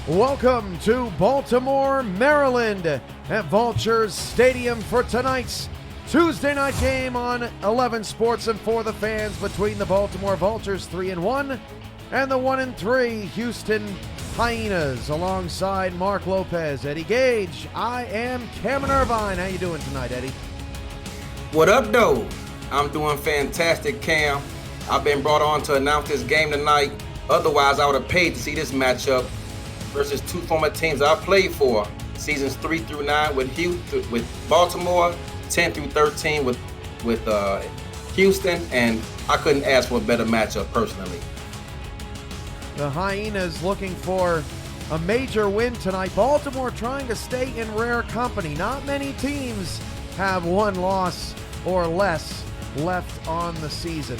Welcome to Baltimore, Maryland at Vultures Stadium for tonight's Tuesday night game on 11 Sports and for the fans between the Baltimore Vultures 3-1 and the 1-3 Houston Hyenas. Alongside Mark Lopez, Eddie Gage, I am Cameron Irvine. How you doing tonight, Eddie? What up, though? I'm doing fantastic, Cam. I've been brought on to announce this game tonight. Otherwise, I would have paid to see this matchup versus two former teams I played for. Seasons 3 through 9 with Baltimore, 10 through 13 with Houston, and I couldn't ask for a better matchup personally. The Hyenas looking for a major win tonight. Baltimore trying to stay in rare company. Not many teams have one loss or less left on the season.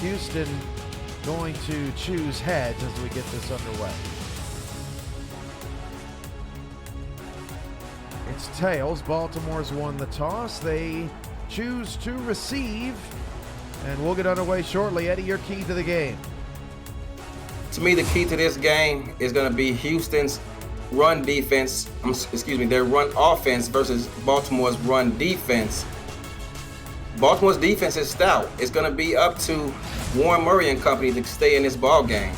Houston going to choose heads as we get this underway. It's tails. Baltimore's won the toss. They choose to receive, and we'll get underway shortly. Eddie, your key to the game. To me, the key to this game is going to be Houston's run defense, their run offense versus Baltimore's run defense. Baltimore's defense is stout. It's going to be up to Warren Murray and company to stay in this ball game.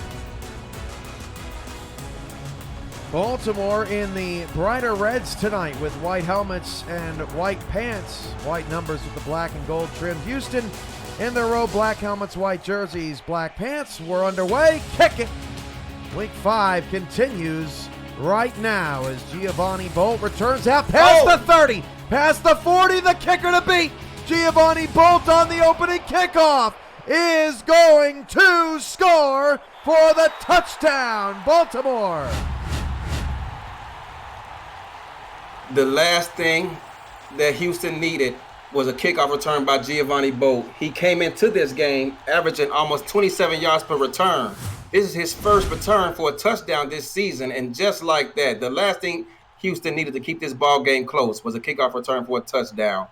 Baltimore in the brighter reds tonight with white helmets and white pants, white numbers with the black and gold trim. Houston in their row, black helmets, white jerseys, black pants. We're underway. Kick it. Week 5 continues right now as Giovanni Bolt returns out past the 30, past the 40, the kicker to beat. Giovanni Bolt on the opening kickoff is going to score for the touchdown, Baltimore. The last thing that Houston needed was a kickoff return by Giovanni Bolt. He came into this game averaging almost 27 yards per return. This is his first return for a touchdown this season, and just like that, the last thing Houston needed to keep this ball game close was a kickoff return for a touchdown.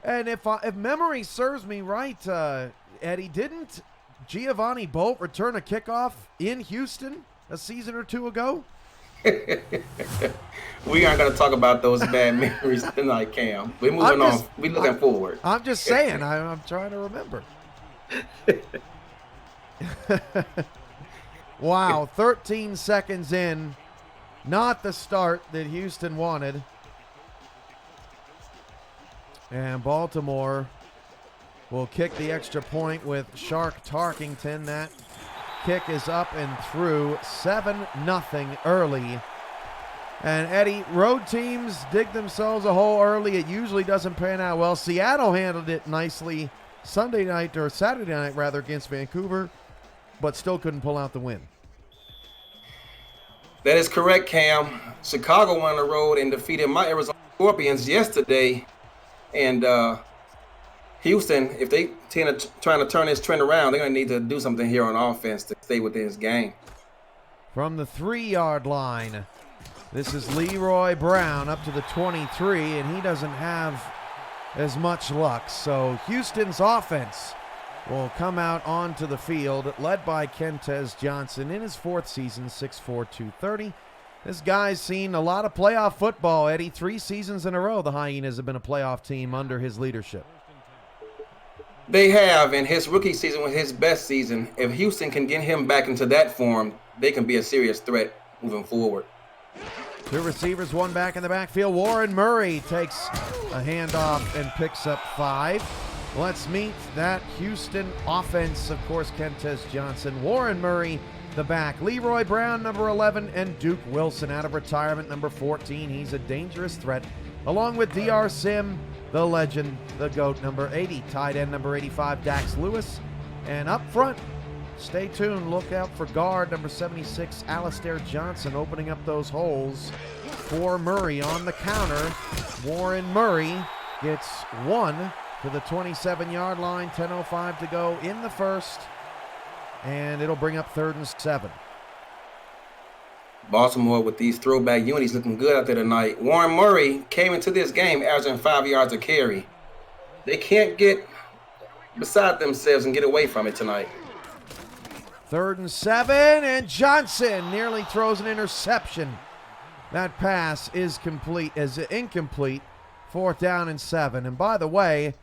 And if memory serves me right, Eddie, didn't Giovanni Bolt return a kickoff in Houston a season or two ago? We aren't going to talk about those bad memories tonight, Cam. We're moving on. We're looking forward. I'm just saying. I'm trying to remember. Wow, 13 seconds in. Not the start that Houston wanted. And Baltimore will kick the extra point with Shark Tarkington. That kick is up and through. 7-0 early. And Eddie, road teams dig themselves a hole early. It usually doesn't pan out well. Seattle handled it nicely Saturday night against Vancouver, but still couldn't pull out the win. That is correct, Cam. Chicago went on the road and defeated my Arizona Scorpions yesterday. And Houston, if they trying to turn this trend around, they're going to need to do something here on offense to stay within this game. From the 3-yard line, this is Leroy Brown up to the 23, and he doesn't have as much luck. So Houston's offense will come out onto the field, led by Kentez Johnson in his 4th season, 6'4", 230. This guy's seen a lot of playoff football, Eddie. 3 seasons in a row, the Hyenas have been a playoff team under his leadership. They have, and his rookie season was his best season. If Houston can get him back into that form, they can be a serious threat moving forward. 2 receivers, 1 back in the backfield. Warren Murray takes a handoff and picks up 5. Let's meet that Houston offense. Of course, Kentez Johnson, Warren Murray, the back. Leroy Brown, number 11, and Duke Wilson out of retirement, number 14. He's a dangerous threat, along with D.R. Sim, the legend, the GOAT, number 80. Tight end, number 85, Dax Lewis. And up front, stay tuned. Look out for guard, number 76, Alistair Johnson, opening up those holes for Murray on the counter. Warren Murray gets 1 to the 27-yard line. 10:05 to go in the first. And it'll bring up 3rd and 7. Baltimore with these throwback unis looking good out there tonight. Warren Murray came into this game averaging 5 yards a carry. They can't get beside themselves and get away from it tonight. 3rd and 7, and Johnson nearly throws an interception. That pass is incomplete. 4th down and 7. And by the way,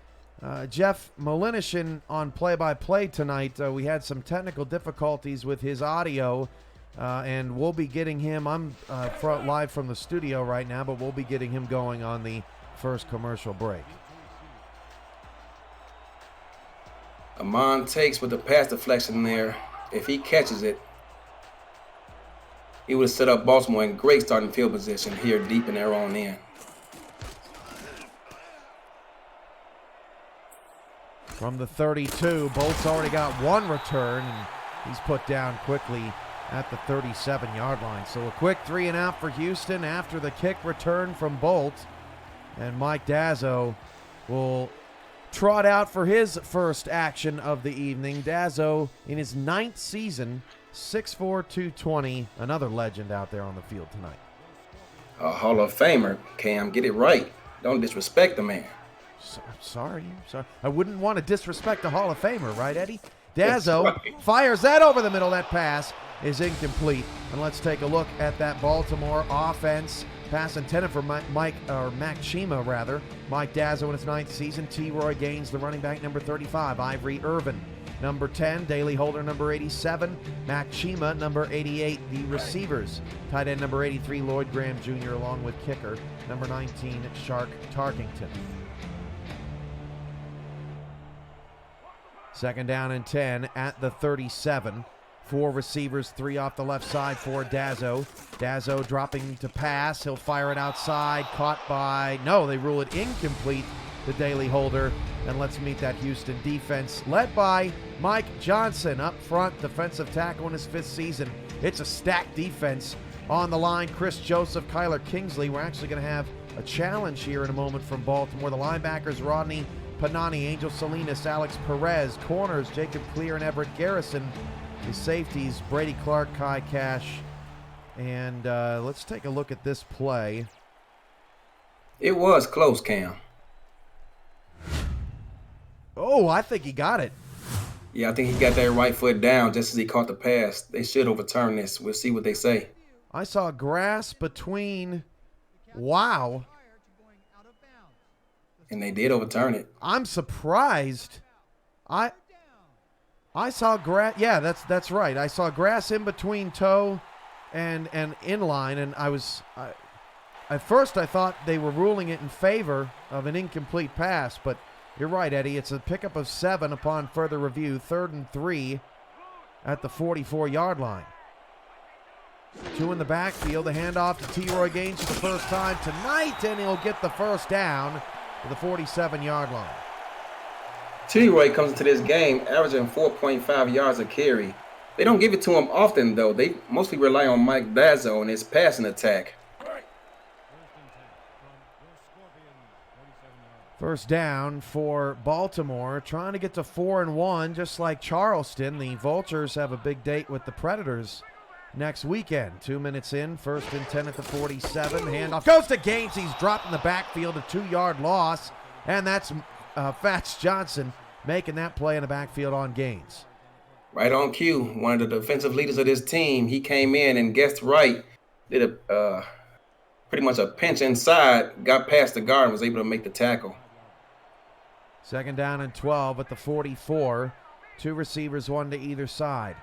Jeff Molinishin on play-by-play tonight, we had some technical difficulties with his audio, and we'll be getting him, I'm live from the studio right now, but we'll be getting him going on the first commercial break. Amon takes with the pass deflection there. If he catches it, he would have set up Baltimore in great starting field position here deep in their own end. From the 32, Bolt's already got one return, and he's put down quickly at the 37-yard line. So a quick 3 and out for Houston after the kick return from Bolt. And Mike Dazzo will trot out for his first action of the evening. Dazzo in his 9th season, 6'4", 220, another legend out there on the field tonight. A Hall of Famer, Cam, get it right. Don't disrespect the man. Sorry. I wouldn't want to disrespect a Hall of Famer, right, Eddie? Dazzo fires that over the middle. That pass is incomplete. And let's take a look at that Baltimore offense. Pass intended for Mac Chima, rather. Mike Dazzo in his 9th season. T. Roy Gaines, the running back, number 35. Ivory Irvin, number 10. Daley Holder, number 87. Mac Chima, number 88. The receivers, tight end number 83, Lloyd Graham Jr., along with kicker, number 19, Shark Tarkington. 2nd down and 10 at the 37. 4 receivers, 3 off the left side for Dazzo. Dazzo dropping to pass. He'll fire it outside. Caught by, no, they rule it incomplete to Daley Holder. And let's meet that Houston defense led by Mike Johnson up front, defensive tackle in his 5th season. It's a stacked defense on the line. Chris Joseph, Kyler Kingsley. We're actually going to have a challenge here in a moment from Baltimore. The linebackers, Rodney Panani, Angel Salinas, Alex Perez. Corners, Jacob Clear and Everett Garrison. The safeties, Brady Clark, Kai Cash. And let's take a look at this play. It was close, Cam. Oh, I think he got it. Yeah, I think he got that right foot down just as he caught the pass. They should overturn this. We'll see what they say. I saw grass between. Wow. And they did overturn it. I'm surprised. I saw grass. Yeah, that's right. I saw grass in between toe and inline, and at first I thought they were ruling it in favor of an incomplete pass, but you're right, Eddie. It's a pickup of 7 upon further review. 3rd and 3 at the 44-yard line. 2 in the backfield. The handoff to T. Roy Gaines for the first time tonight, and he'll get the first down to the 47-yard line. T-Roy comes into this game averaging 4.5 yards a carry. They don't give it to him often, though. They mostly rely on Mike Dazzo and his passing attack. First down for Baltimore, trying to get to 4-1, just like Charleston. The Vultures have a big date with the Predators next weekend. 2 minutes in, 1st and 10 at the 47. Handoff goes to Gaines. He's dropped in the backfield, a 2-yard loss, and that's Fats Johnson making that play in the backfield on Gaines. Right on cue. One of the defensive leaders of this team. He came in and guessed right. Did pretty much a pinch inside, got past the guard and was able to make the tackle. 2nd down and 12 at the 44. 2 receivers, 1 to either side.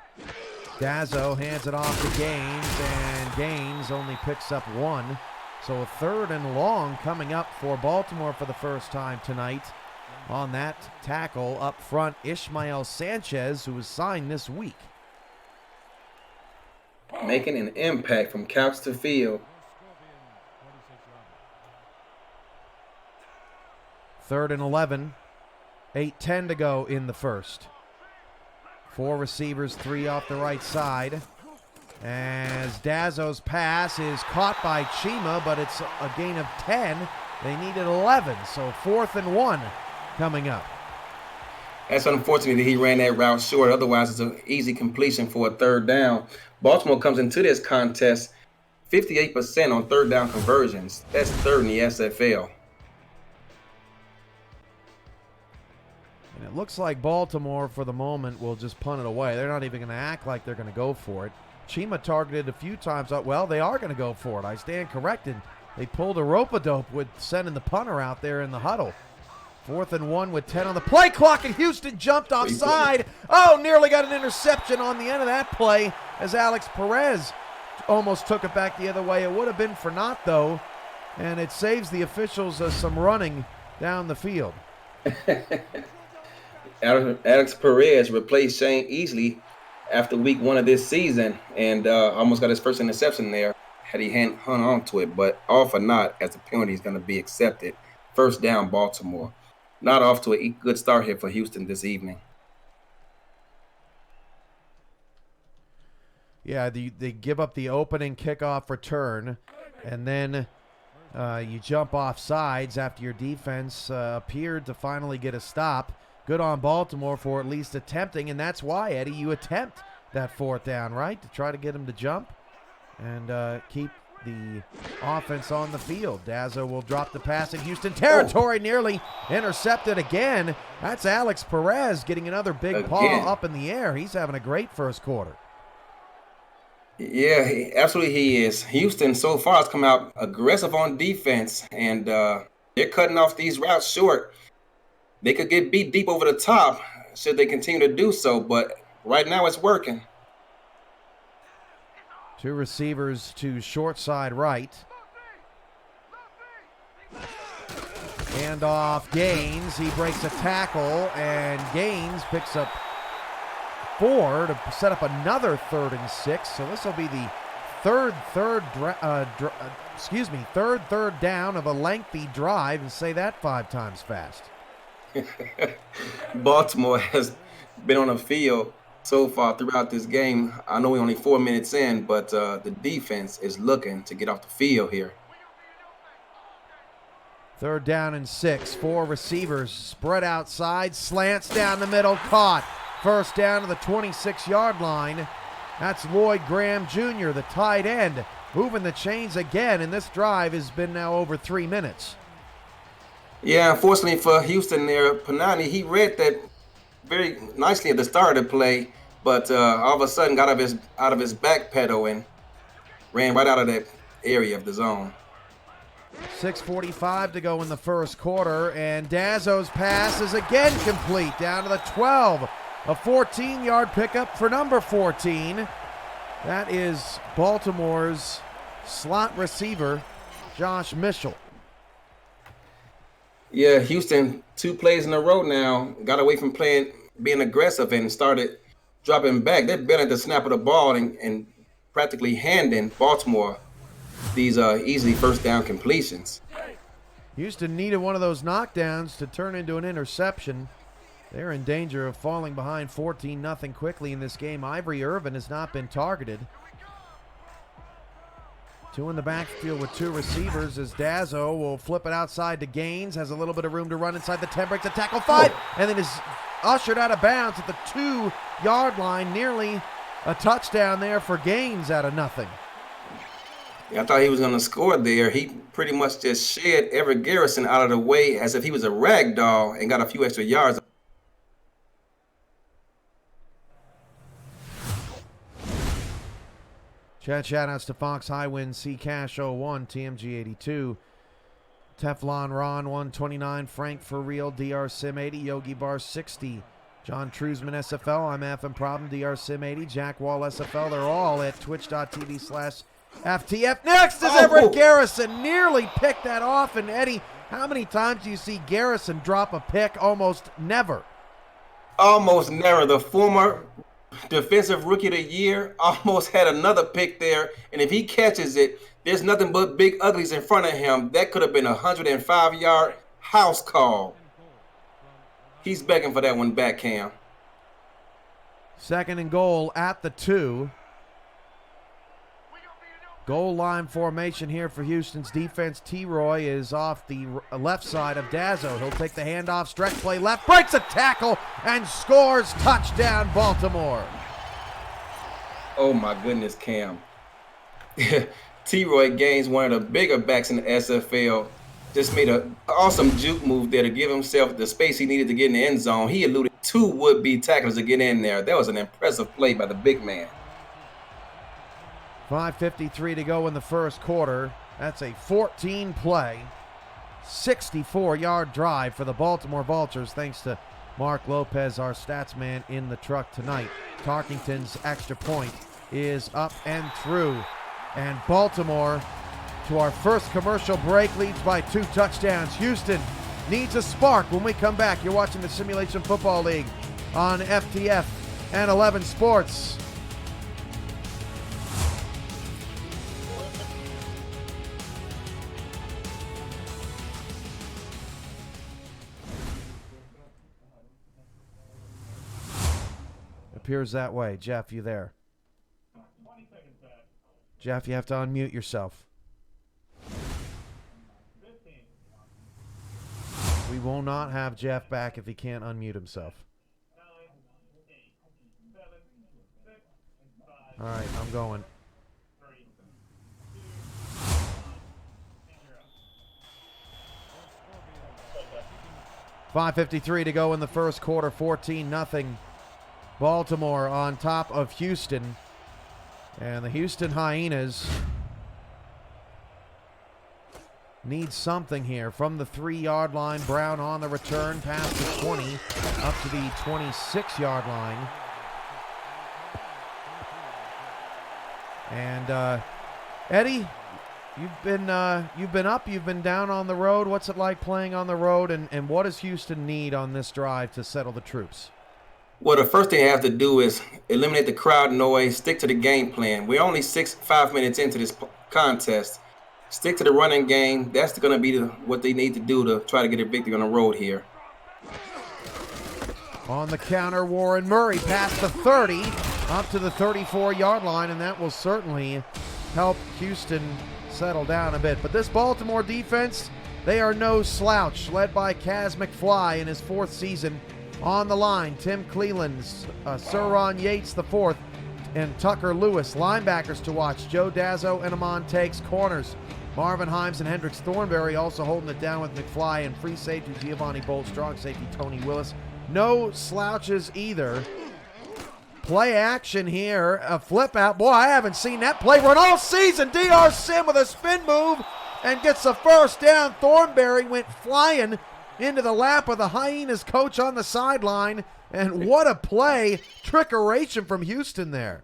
Dazzo hands it off to Gaines, and Gaines only picks up 1. So a 3rd and long coming up for Baltimore for the first time tonight. On that tackle up front, Ishmael Sanchez, who was signed this week. Making an impact from couch to field. 3rd and 11. 8:10 to go in the first. 4 receivers, 3 off the right side. As Dazzo's pass is caught by Chima, but it's a gain of 10. They needed 11, so 4th and 1 coming up. That's unfortunate that he ran that route short. Otherwise, it's an easy completion for a 3rd down. Baltimore comes into this contest 58% on 3rd down conversions. That's 3rd in the SFL. And it looks like Baltimore, for the moment, will just punt it away. They're not even going to act like they're going to go for it. Chima targeted a few times. Well, they are going to go for it. I stand corrected. They pulled a rope-a-dope with sending the punter out there in the huddle. 4th and 1 with 10 on the play clock, and Houston jumped offside. Oh, nearly got an interception on the end of that play as Alex Perez almost took it back the other way. It would have been for naught, though, and it saves the officials some running down the field. Alex Perez replaced Shane Easley after week 1 of this season, and almost got his first interception there had he hung on to it, but all for naught as the penalty is going to be accepted. First down, Baltimore. Not off to a good start here for Houston this evening. Yeah, they give up the opening kickoff return, and then you jump off sides after your defense appeared to finally get a stop. Good on Baltimore for at least attempting, and that's why, Eddie, you attempt that 4th down, right, to try to get him to jump and keep the offense on the field. Dazzo will drop the pass in Houston territory, nearly intercepted again. That's Alex Perez getting another big paw up in the air. He's having a great first quarter. Yeah, absolutely he is. Houston so far has come out aggressive on defense, and they're cutting off these routes short. They could get beat deep over the top should they continue to do so, but right now it's working. 2 receivers to short side right. Hand off Gaines. He breaks a tackle, and Gaines picks up 4 to set up another 3rd and 6. So this will be the third down of a lengthy drive, and say that 5 times fast. Baltimore has been on the field so far throughout this game. I know we're only 4 minutes in, but the defense is looking to get off the field here. 3rd down and 6. 4 receivers spread outside, slants down the middle, caught. First down to the 26-yard line. That's Lloyd Graham Jr., the tight end, moving the chains again, and this drive has been now over 3 minutes. Yeah, unfortunately for Houston there, Panani, he read that very nicely at the start of the play, but all of a sudden got out of his back pedal and ran right out of that area of the zone. 6:45 to go in the first quarter, and Dazzo's pass is again complete down to the 12. A 14-yard pickup for number 14. That is Baltimore's slot receiver, Josh Mitchell. Yeah, Houston, 2 plays in a row now, got away from being aggressive and started dropping back. They're better at the snap of the ball and practically handing Baltimore these easily first down completions. Houston needed one of those knockdowns to turn into an interception. They're in danger of falling behind 14-0 quickly in this game. Ivory Irvin has not been targeted. 2 in the backfield with 2 receivers as Dazzo will flip it outside to Gaines. Has a little bit of room to run inside the 10, breaks a tackle 5, and then is ushered out of bounds at the 2-yard line. Nearly a touchdown there for Gaines out of nothing. Yeah, I thought he was going to score there. He pretty much just shed Everett Garrison out of the way as if he was a rag doll and got a few extra yards. Shout-outs to Fox Highwind, C Cash 01, TMG 82, Teflon Ron 129, Frank For Real, DR Sim 80, Yogi Bar 60, John Trusman SFL, I'm Effin' Problem, DR Sim 80, Jack Wall SFL. They're all at twitch.tv/FTF. Next is Everett Garrison. Nearly picked that off. And Eddie, how many times do you see Garrison drop a pick? Almost never. Almost never. The former Defensive Rookie of the Year almost had another pick there, and if he catches it, there's nothing but big uglies in front of him. That could have been a 105-yard house call. He's begging for that one back, Cam. 2nd and goal at the 2. Goal line formation here for Houston's defense. T-Roy is off the left side of Dazzo. He'll take the handoff, stretch play left, breaks a tackle, and scores. Touchdown, Baltimore. Oh, my goodness, Cam. T-Roy Gaines, one of the bigger backs in the SFL, just made an awesome juke move there to give himself the space he needed to get in the end zone. He eluded two would-be tacklers to get in there. That was an impressive play by the big man. 5:53 to go in the first quarter. That's a 14-play, 64-yard drive for the Baltimore Vultures, thanks to Mark Lopez, our stats man in the truck tonight. Tarkington's extra point is up and through. And Baltimore, to our first commercial break, leads by 2 touchdowns. Houston needs a spark when we come back. You're watching the Simulation Football League on FTF and 11 Sports. Appears that way. Jeff, you there? Jeff, you have to unmute yourself. We will not have Jeff back if he can't unmute himself. All right, I'm going. $5:53 to go in the first quarter, 14-0. Baltimore on top of Houston. And the Houston Hyenas need something here. From the 3-yard line, Brown on the return, past the 20, up to the 26-yard line. And Eddie, you've been up, you've been down on the road. What's it like playing on the road, and what does Houston need on this drive to settle the troops? Well, the first thing they have to do is eliminate the crowd noise, stick to the game plan. We're only 5 minutes into this contest. Stick to the running game. That's going to be what they need to do to try to get a victory on the road here. On the counter, Warren Murray past the 30, up to the 34-yard line, and that will certainly help Houston settle down a bit. But this Baltimore defense, they are no slouch, led by Kaz McFly in his 4th season. On the line, Tim Cleland, Suron Yates the 4th, and Tucker Lewis. Linebackers to watch, Joe Dazzo and Amon Takes. Corners, Marvin Himes and Hendricks Thornberry also holding it down with McFly, and free safety Giovanni Bolt, strong safety Tony Willis. No slouches either. Play action here, a flip out. Boy, I haven't seen that play run all season. D.R. Sim with a spin move and gets the first down. Thornberry went flying into the lap of the Hyenas coach on the sideline, and what a play. Trickeration from Houston there.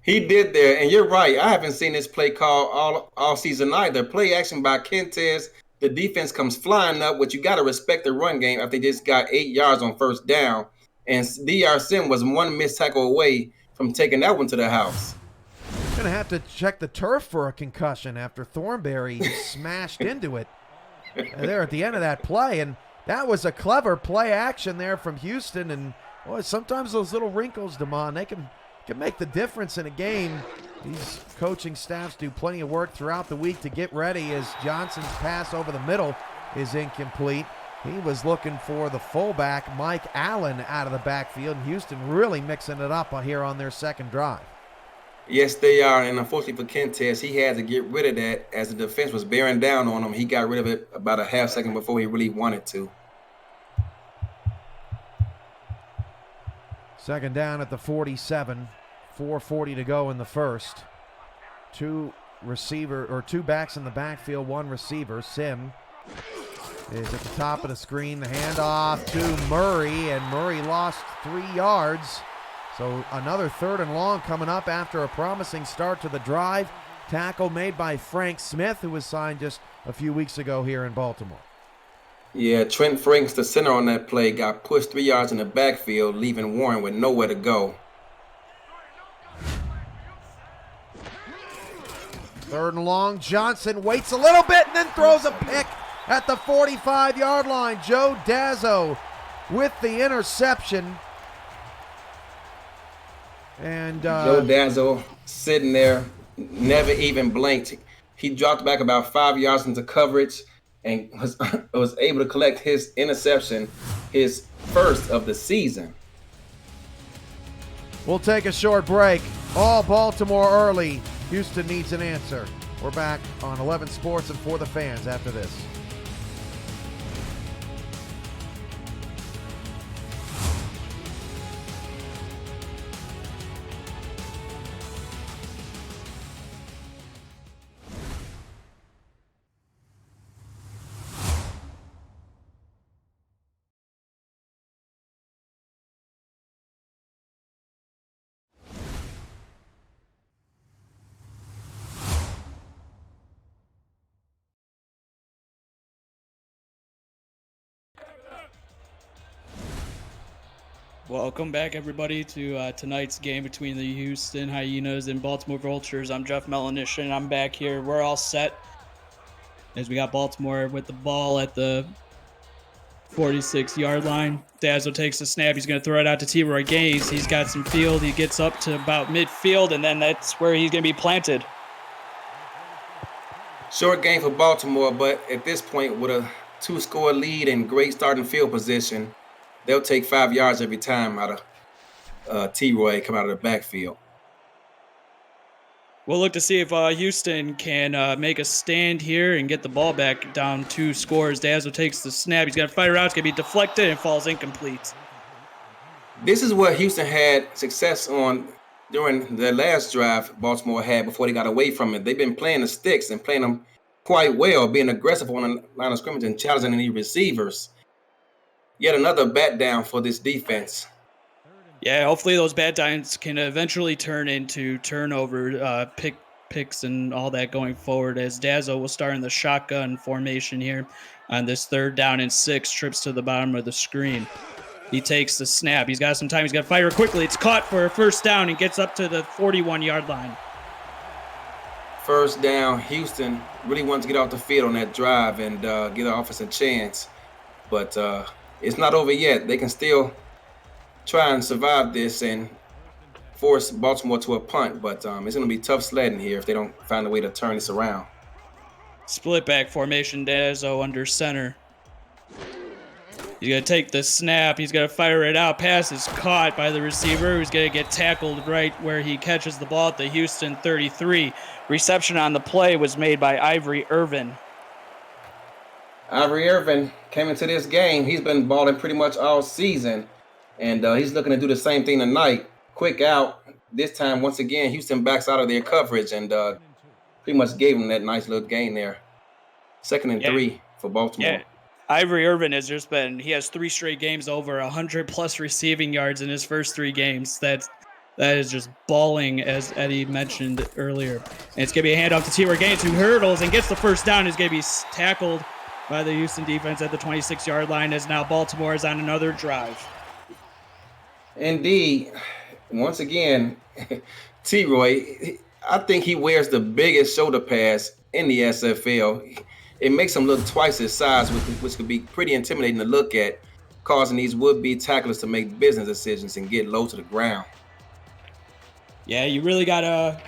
He did there, and you're right. I haven't seen this play call all season either. Play action by Kentez. The defense comes flying up, but you got to respect the run game after they just got 8 yards on first down. And D.R. Sim was one missed tackle away from taking that one to the house. Going to have to check the turf for a concussion after Thornberry smashed into it there at the end of that play. And that was a clever play action there from Houston. And boy, sometimes those little wrinkles, Damon, they can make the difference in a game. These coaching staffs do plenty of work throughout the week to get ready, as Johnson's pass over the middle is incomplete. He was looking for the fullback, Mike Allen, out of the backfield. And Houston really mixing it up here on their second drive. Yes, they are, and unfortunately for Kentez, he had to get rid of that as the defense was bearing down on him. He got rid of it about a half second before he really wanted to. Second down at the 47, 4:40 to go in the first. Two backs in the backfield, one receiver. Sim is at the top of the screen. The handoff to Murray, and Murray lost 3 yards. So another 3rd and long coming up after a promising start to the drive. Tackle made by Frank Smith, who was signed just a few weeks ago here in Baltimore. Yeah, Trent Franks, the center on that play, got pushed 3 yards in the backfield, leaving Warren with nowhere to go. 3rd and long. Johnson waits a little bit and then throws a pick at the 45-yard line. Joe Dazzo with the interception. And Joe Dazzo sitting there, never even blinked. He dropped back about 5 yards into coverage and was able to collect his interception, his first of the season. We'll take a short break. All Baltimore early. Houston needs an answer. We're back on 11 Sports and For the Fans after this. Welcome back, everybody, to tonight's game between the Houston Hyenas and Baltimore Vultures. I'm Jeff Melanish, and I'm back here. We're all set as we got Baltimore with the ball at the 46-yard line. Dazzle takes the snap. He's going to throw it out to T-Roy Gaines. He's got some field. He gets up to about midfield, and then that's where he's going to be planted. Short game for Baltimore, but at this point, with a 2-score lead and great starting field position, they'll take 5 yards every time out of T-Roy come out of the backfield. We'll look to see if Houston can make a stand here and get the ball back down 2 scores. Dazzle takes the snap. He's going to fire out. It's going to be deflected and falls incomplete. This is what Houston had success on during their last drive Baltimore had before they got away from it. They've been playing the sticks and playing them quite well, being aggressive on the line of scrimmage and challenging any receivers. Yet another bat down for this defense. Yeah, hopefully those bat downs can eventually turn into turnover, picks and all that going forward, as Dazzle will start in the shotgun formation here on this 3rd down and 6, trips to the bottom of the screen. He takes the snap. He's got some time. He's got to fire quickly. It's caught for a 1st down and gets up to the 41-yard line. 1st down. Houston really wants to get off the field on that drive and give the offense a chance. But it's not over yet. They can still try and survive this and force Baltimore to a punt. But it's going to be tough sledding here if they don't find a way to turn this around. Split back formation. Dazzle under center. He's going to take the snap. He's going to fire it out. Pass is caught by the receiver, who's going to get tackled right where he catches the ball at the Houston 33. Reception on the play was made by Ivory Irvin. Ivory Irvin came into this game. He's been balling pretty much all season, and he's looking to do the same thing tonight. Quick out. This time, once again, Houston backs out of their coverage and pretty much gave him that nice little gain there. 2nd and 3 for Baltimore. Yeah. Ivory Irvin he has 3 straight games over 100+ receiving yards in his first 3 games. That is just balling, as Eddie mentioned earlier. And it's going to be a handoff to T-Roy Gaines, who hurdles and gets the 1st down. He's going to be tackled by the Houston defense at the 26-yard line, as now Baltimore is on another drive. Indeed. Once again, T-Roy, I think he wears the biggest shoulder pads in the SFL. It makes him look twice his size, which could be pretty intimidating to look at, causing these would-be tacklers to make business decisions and get low to the ground. Yeah, you really got to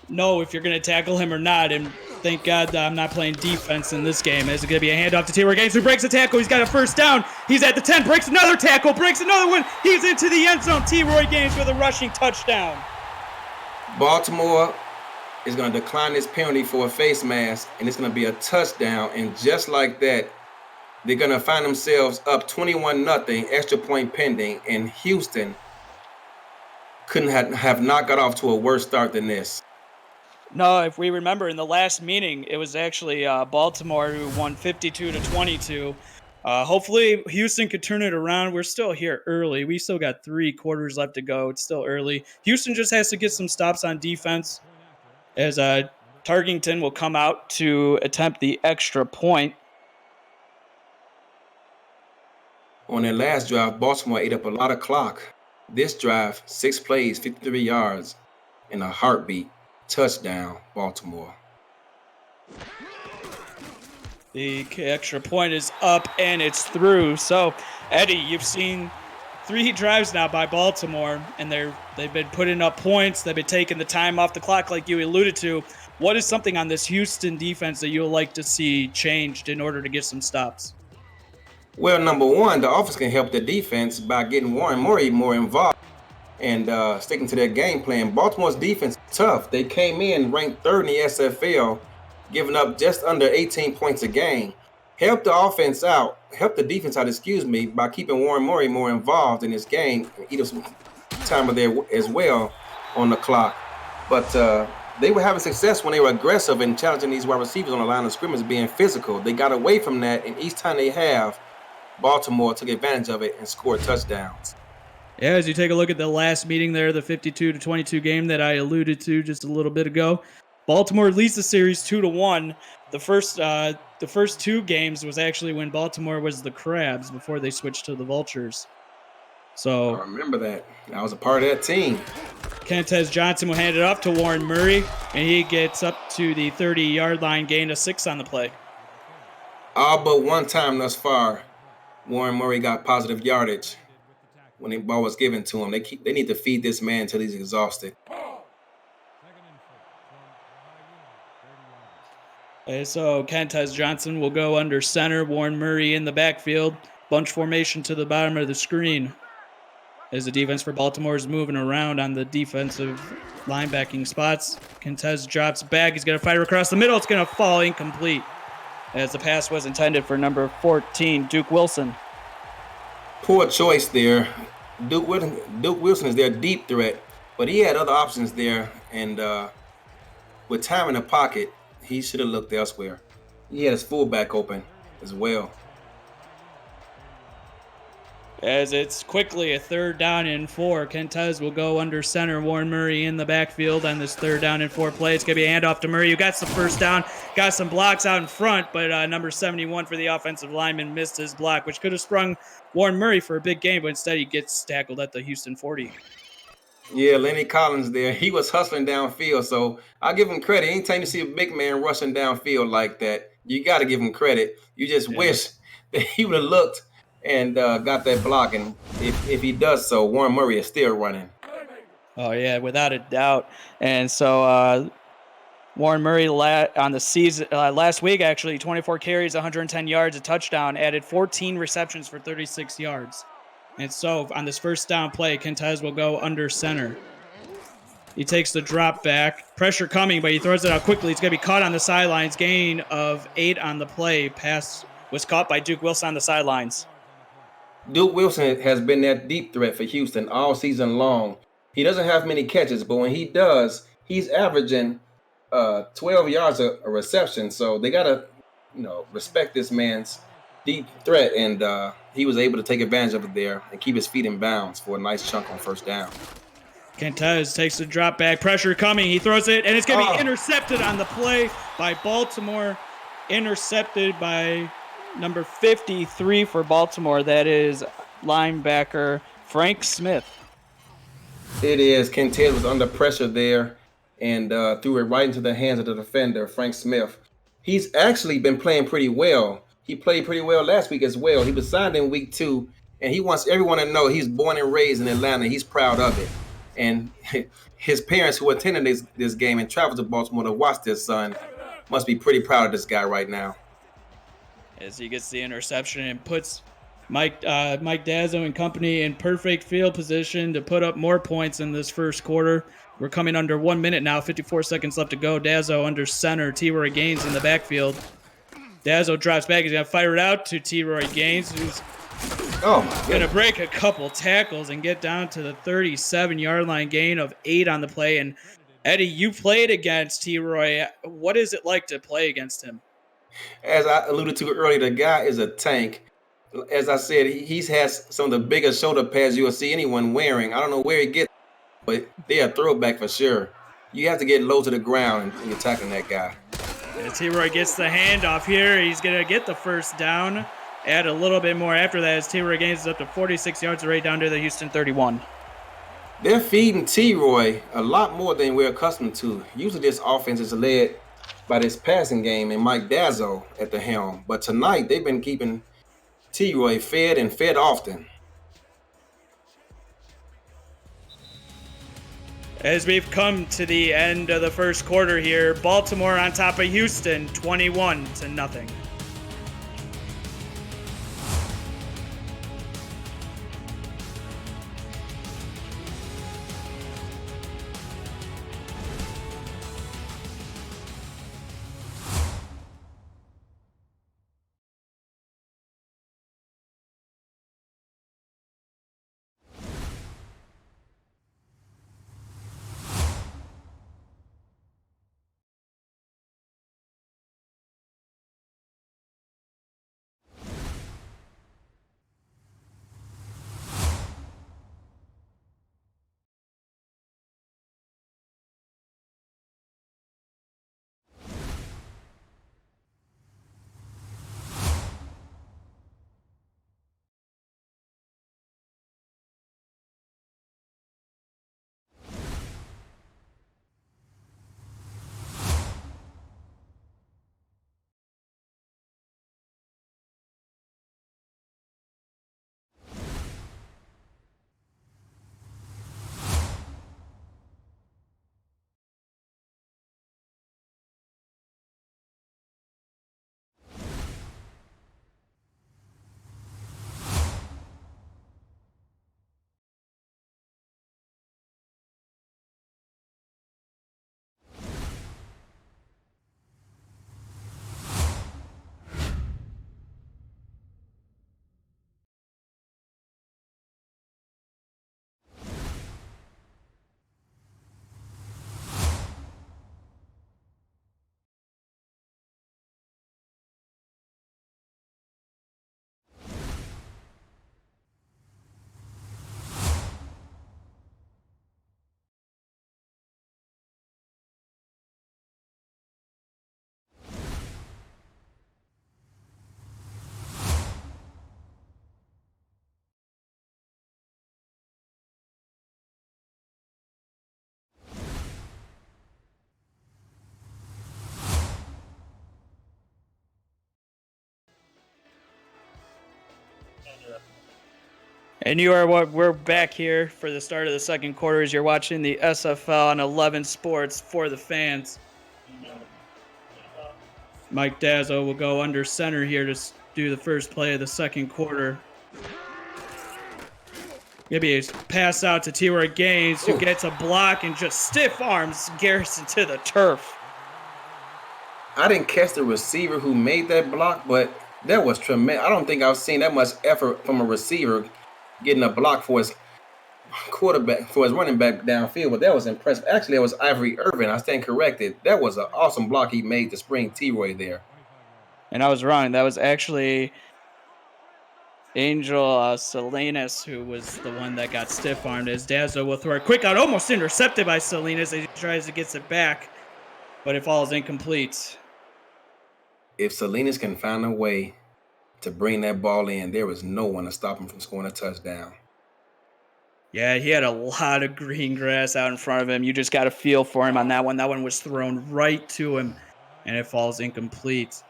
know if you're going to tackle him or not, and thank God that I'm not playing defense in this game. It's going to be a handoff to T-Roy Gaines, who breaks a tackle. He's got a 1st down. He's at the 10, breaks another tackle, breaks another one. He's into the end zone. T-Roy Gaines with a rushing touchdown. Baltimore is going to decline this penalty for a face mask, and it's going to be a touchdown. And just like that, they're going to find themselves up 21-0, extra point pending, and Houston couldn't have not got off to a worse start than this. No, if we remember in the last meeting, it was actually Baltimore who won 52-22. Hopefully Houston could turn it around. We're still here early. We still got 3 quarters left to go. It's still early. Houston just has to get some stops on defense, as Tarkington will come out to attempt the extra point. On their last drive, Baltimore ate up a lot of clock. This drive, 6 plays, 53 yards, in a heartbeat. Touchdown, Baltimore. The extra point is up and it's through. So, Eddie, you've seen 3 drives now by Baltimore, and they've been putting up points. They've been taking the time off the clock, like you alluded to. What is something on this Houston defense that you'll like to see changed in order to get some stops? Well, number one, the offense can help the defense by getting Warren Murray more involved and sticking to their game plan. Baltimore's defense is tough. They came in ranked 3rd in the SFL, giving up just under 18 points a game. Help the defense out, by keeping Warren Murray more involved in this game and eat up some time of there as well on the clock. But they were having success when they were aggressive and challenging these wide receivers on the line of scrimmage, being physical. They got away from that, and each time they have, Baltimore took advantage of it and scored touchdowns. Yeah, as you take a look at the last meeting there, the 52-22 game that I alluded to just a little bit ago, Baltimore leads the series 2-1. The first 2 games was actually when Baltimore was the Crabs before they switched to the Vultures. I So remember that. I was a part of that team. Kentez Johnson will hand it off to Warren Murray, and he gets up to the 30-yard line, gain of 6 on the play. All but one time thus far, Warren Murray got positive yardage when the ball was given to him. They need to feed this man until he's exhausted. Okay, so Kentez Johnson will go under center, Warren Murray in the backfield, bunch formation to the bottom of the screen. As the defense for Baltimore is moving around on the defensive linebacking spots, Kentez drops back. He's going to fire across the middle. It's going to fall incomplete, as the pass was intended for number 14, Duke Wilson. Poor choice there. Duke Wilson is their deep threat, but he had other options there, and with time in the pocket, he should have looked elsewhere. He had his fullback open as well. As it's quickly a 3rd down and 4, Kentez will go under center, Warren Murray in the backfield on this 3rd down and 4 play. It's going to be a handoff to Murray, who got some first down, got some blocks out in front, but number 71 for the offensive lineman missed his block, which could have sprung Warren Murray for a big game, but instead he gets tackled at the Houston 40. Yeah, Lenny Collins there. He was hustling downfield, so I'll give him credit. Anytime you see a big man rushing downfield like that, you got to give him credit. You just wish that he would have looked and got that block. And if he does so, Warren Murray is still running. Oh, yeah, without a doubt. And so Warren Murray on the season last week, actually, 24 carries, 110 yards, a touchdown, added 14 receptions for 36 yards. And so on this first down play, Kentez will go under center. He takes the drop back. Pressure coming, but he throws it out quickly. It's going to be caught on the sidelines. Gain of 8 on the play. Pass was caught by Duke Wilson on the sidelines. Duke Wilson has been that deep threat for Houston all season long. He doesn't have many catches, but when he does, he's averaging 12 yards a reception. So they got to, respect this man's deep threat, and he was able to take advantage of it there and keep his feet in bounds for a nice chunk on first down. Kentez takes the drop back. Pressure coming. He throws it, and it's going to be intercepted on the play by Baltimore. Intercepted by number 53 for Baltimore. That is linebacker Frank Smith. It is. Kentez was under pressure there and threw it right into the hands of the defender, Frank Smith. He's actually been playing pretty well. He played pretty well last week as well. He was signed in week 2, and he wants everyone to know he's born and raised in Atlanta. He's proud of it. And his parents who attended this game and traveled to Baltimore to watch their son must be pretty proud of this guy right now. As he gets the interception and puts Mike Dazzo and company in perfect field position to put up more points in this first quarter. We're coming under 1 minute now, 54 seconds left to go. Dazzo under center, T-Roy Gaines in the backfield. Dazzo drops back. He's going to fire it out to T-Roy Gaines, who's going to break a couple tackles and get down to the 37-yard line, gain of 8 on the play. And Eddie, you played against T-Roy. What is it like to play against him? As I alluded to earlier, the guy is a tank. As I said, he's has some of the biggest shoulder pads you'll see anyone wearing. I don't know where he gets, but they're a throwback for sure. You have to get low to the ground and you're tackling that guy. T-Roy gets the handoff here. He's going to get the first down. Add a little bit more after that as T-Roy Gaines is up to 46 yards right down to the Houston 31. They're feeding T-Roy a lot more than we're accustomed to. Usually this offense is led by this passing game and Mike Dazzo at the helm. But tonight they've been keeping T-Roy fed and fed often. As we've come to the end of the first quarter here, Baltimore on top of Houston, 21-0. And we're back here for the start of the second quarter as you're watching the SFL on 11 Sports for the fans. Mike Dazzo will go under center here to do the first play of the second quarter. Maybe a pass out to T-Roy Gaines, who gets a block and just stiff arms Garrison to the turf. I didn't catch the receiver who made that block, but that was tremendous. I don't think I've seen that much effort from a receiver getting a block for his quarterback, for his running back downfield, but that was impressive. Actually, it was Ivory Irvin. I stand corrected. That was an awesome block he made to spring T-Roy there. And I was wrong. That was actually Angel Salinas, who was the one that got stiff-armed, as Dazzo will throw a quick out, almost intercepted by Salinas as he tries to get it back, but it falls incomplete. If Salinas can find a way to bring that ball in, there is no one to stop him from scoring a touchdown. Yeah, he had a lot of green grass out in front of him. You just got to feel for him on that one. That one was thrown right to him, and it falls incomplete.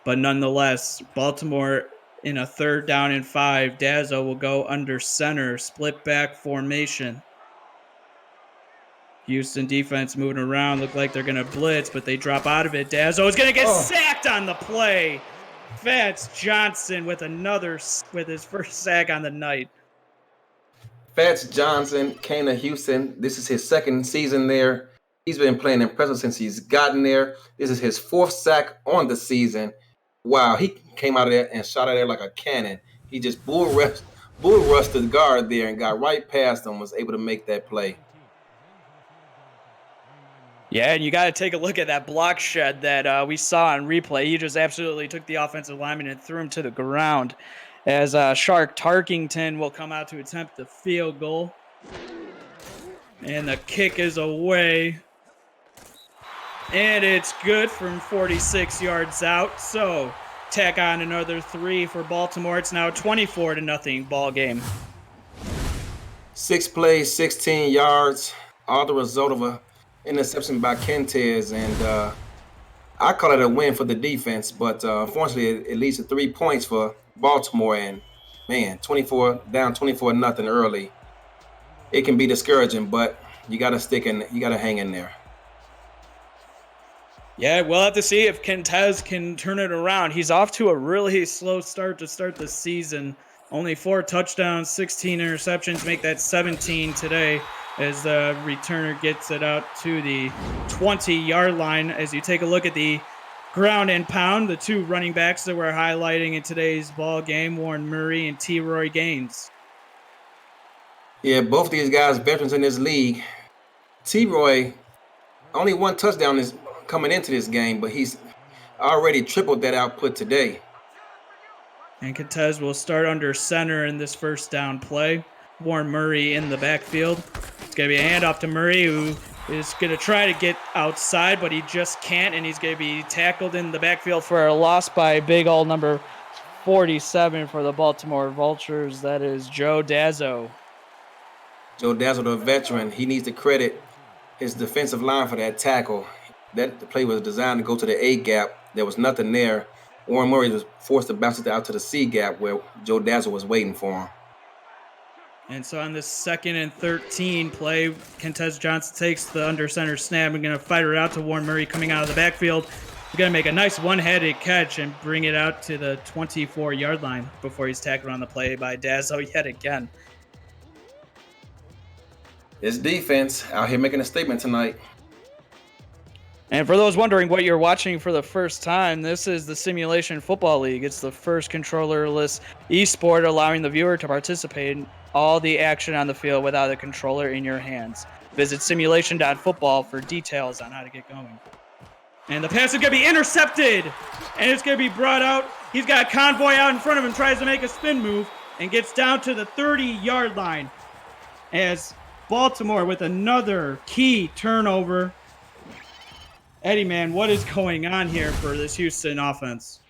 But nonetheless, Baltimore in a 3rd down and 5. Dazzo will go under center, split back formation. Houston defense moving around, look like they're going to blitz, but they drop out of it. Dazzo is going to get sacked on the play. Fats Johnson with his first sack on the night. Fats Johnson came to Houston. This is his 2nd season there. He's been playing impressive since he's gotten there. This is his 4th sack on the season. Wow, he came out of there and shot out of there like a cannon. He just bull rushed the guard there and got right past him, was able to make that play. Yeah, and you got to take a look at that block shed that we saw on replay. He just absolutely took the offensive lineman and threw him to the ground, as Shark Tarkington will come out to attempt the field goal. And the kick is away. And it's good from 46 yards out. So tack on another 3 for Baltimore. It's now 24-0 ball game. 6 plays, 16 yards, all the result of a interception by Kentez, and I call it a win for the defense, but unfortunately it leads to 3 points for Baltimore, and man, 24-0 early. It can be discouraging, but you got to stick in, you got to hang in there. Yeah, we'll have to see if Kentez can turn it around. He's off to a really slow start to start the season. Only 4 touchdowns, 16 interceptions, make that 17 today, as the returner gets it out to the 20-yard line. As you take a look at the ground and pound, the 2 running backs that we're highlighting in today's ball game, Warren Murray and T-Roy Gaines. Yeah, both these guys veterans in this league. T-Roy, only 1 touchdown is coming into this game, but he's already tripled that output today. And Kentez will start under center in this first down play. Warren Murray in the backfield. It's going to be a handoff to Murray, who is going to try to get outside, but he just can't, and he's going to be tackled in the backfield for a loss by big old number 47 for the Baltimore Vultures. That is Joe Dazzo. Joe Dazzo, the veteran, he needs to credit his defensive line for that tackle. That the play was designed to go to the A gap. There was nothing there. Warren Murray was forced to bounce it out to the C gap where Joe Dazzo was waiting for him. And so on this 2nd and 13 play, Kentez Johnson takes the under center snap and going to fire it out to Warren Murray coming out of the backfield. He's going to make a nice one-handed catch and bring it out to the 24-yard line before he's tackled on the play by Dazzo yet again. His defense out here making a statement tonight. And for those wondering what you're watching for the first time, this is the Simulation Football League. It's the first controllerless esport allowing the viewer to participate in all the action on the field without a controller in your hands. Visit simulation.football for details on how to get going. And the pass is going to be intercepted, and it's going to be brought out. He's got a convoy out in front of him, tries to make a spin move, and gets down to the 30-yard line as Baltimore with another key turnover. Eddie, man, what is going on here for this Houston offense?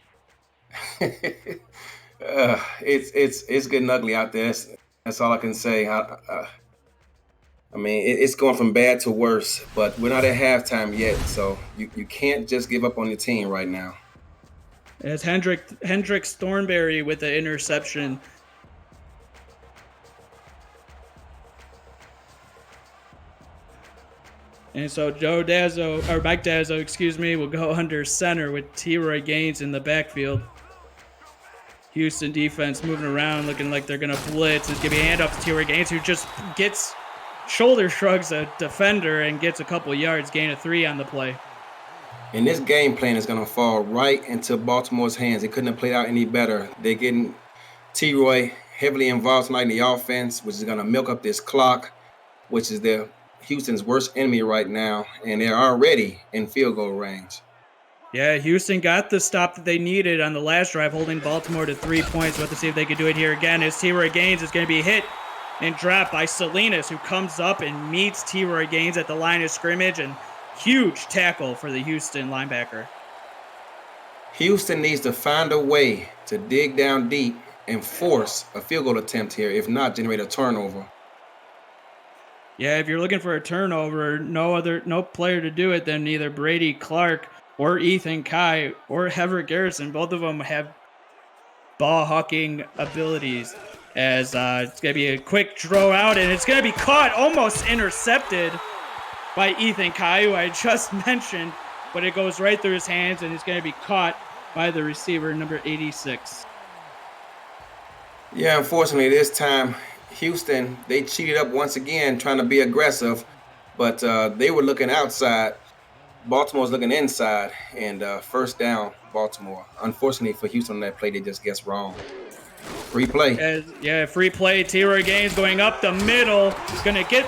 It's getting ugly out there. That's all I can say. I mean, it's going from bad to worse, but we're not at halftime yet, so you can't just give up on your team right now. As Hendricks Thornberry with the interception. And so Mike Dazzo, excuse me, will go under center with T-Roy Gaines in the backfield. Houston defense moving around, looking like they're going to blitz. It's going to be a handoff to T-Roy Gaines, who just shoulder shrugs a defender and gets a couple yards, gain of 3 on the play. And this game plan is going to fall right into Baltimore's hands. They couldn't have played out any better. They're getting T-Roy heavily involved tonight in the offense, which is going to milk up this clock, which is Houston's worst enemy right now, and they're already in field goal range. Yeah, Houston got the stop that they needed on the last drive, holding Baltimore to 3 points. We'll have to see if they can do it here again, as T-Roy Gaines is going to be hit and dropped by Salinas, who comes up and meets T-Roy Gaines at the line of scrimmage, and huge tackle for the Houston linebacker. Houston needs to find a way to dig down deep and force a field goal attempt here, if not generate a turnover. Yeah, if you're looking for a turnover, no player to do it than either Brady Clark or Ethan Kai or Everett Garrison. Both of them have ball hawking abilities. As it's going to be a quick throw out, and it's going to be caught, almost intercepted by Ethan Kai, who I just mentioned, but it goes right through his hands, and it's going to be caught by the receiver, number 86. Yeah, unfortunately, this time, Houston, they cheated up once again, trying to be aggressive, but they were looking outside. Baltimore's looking inside, and first down, Baltimore. Unfortunately for Houston on that play, they just guessed wrong. Free play. Free play. T-Roy Gaines going up the middle. He's going to get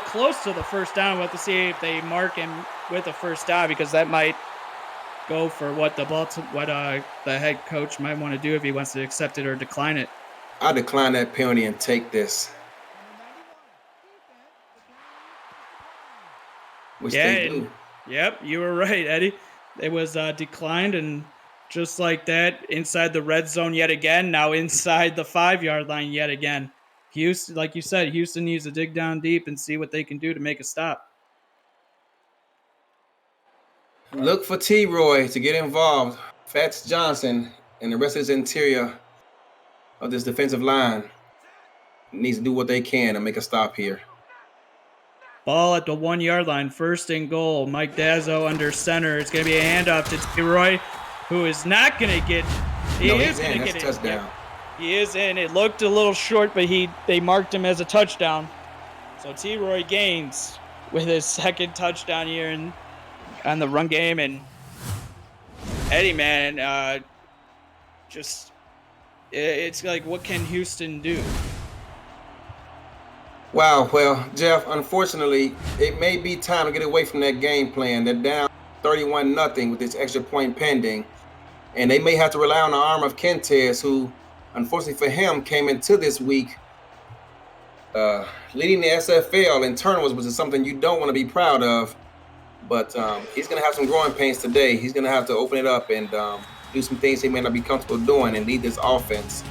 close to the first down. We'll have to see if they mark him with a first down, because that might go for what the head coach might want to do if he wants to accept it or decline it. I decline that penalty and take this. Which they do. Yep, you were right, Eddie. It was declined, and just like that, inside the red zone yet again, now inside the 5-yard line yet again. Houston, like you said, Houston needs to dig down deep and see what they can do to make a stop. Look for T-Roy to get involved. Fats Johnson and the rest of his interior of this defensive line needs to do what they can to make a stop here. Ball at the 1-yard line, 1st and goal. Mike Dazzo under center. It's going to be a handoff to T-Roy, who is not going to get. He is going to get it. Touchdown. He is in. It looked a little short, but they marked him as a touchdown. So T-Roy Gaines with his 2nd touchdown here on the run game, and Eddie, man, it's like, what can Houston do? Wow, well, Jeff, unfortunately, it may be time to get away from that game plan. They're down 31-0 with this extra point pending, and they may have to rely on the arm of Kentez, who, unfortunately for him, came into this week leading the SFL in turnovers, which is something you don't want to be proud of. But he's going to have some growing pains today. He's going to have to open it up and do some things he may not be comfortable doing and lead this offense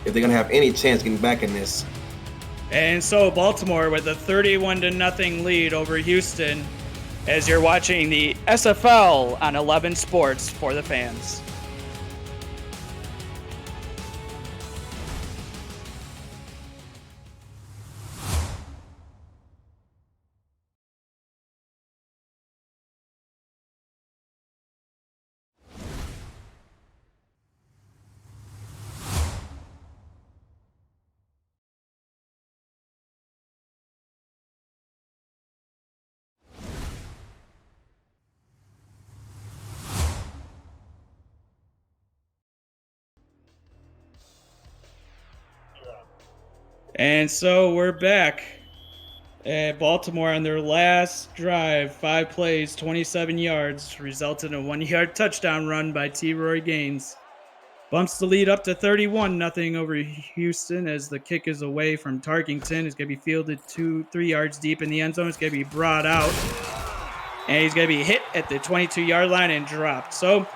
if they're going to have any chance getting back in this. And so Baltimore with a 31-0 lead over Houston, as you're watching the SFL on 11 Sports for the fans. And so we're back at Baltimore on their last drive. 5 plays, 27 yards, resulted in a 1-yard touchdown run by T-Roy Gaines. Bumps the lead up to 31-0 over Houston as the kick is away from Tarkington. It's going to be fielded 2-3 yards deep in the end zone. It's going to be brought out, and he's going to be hit at the 22-yard line and dropped. So,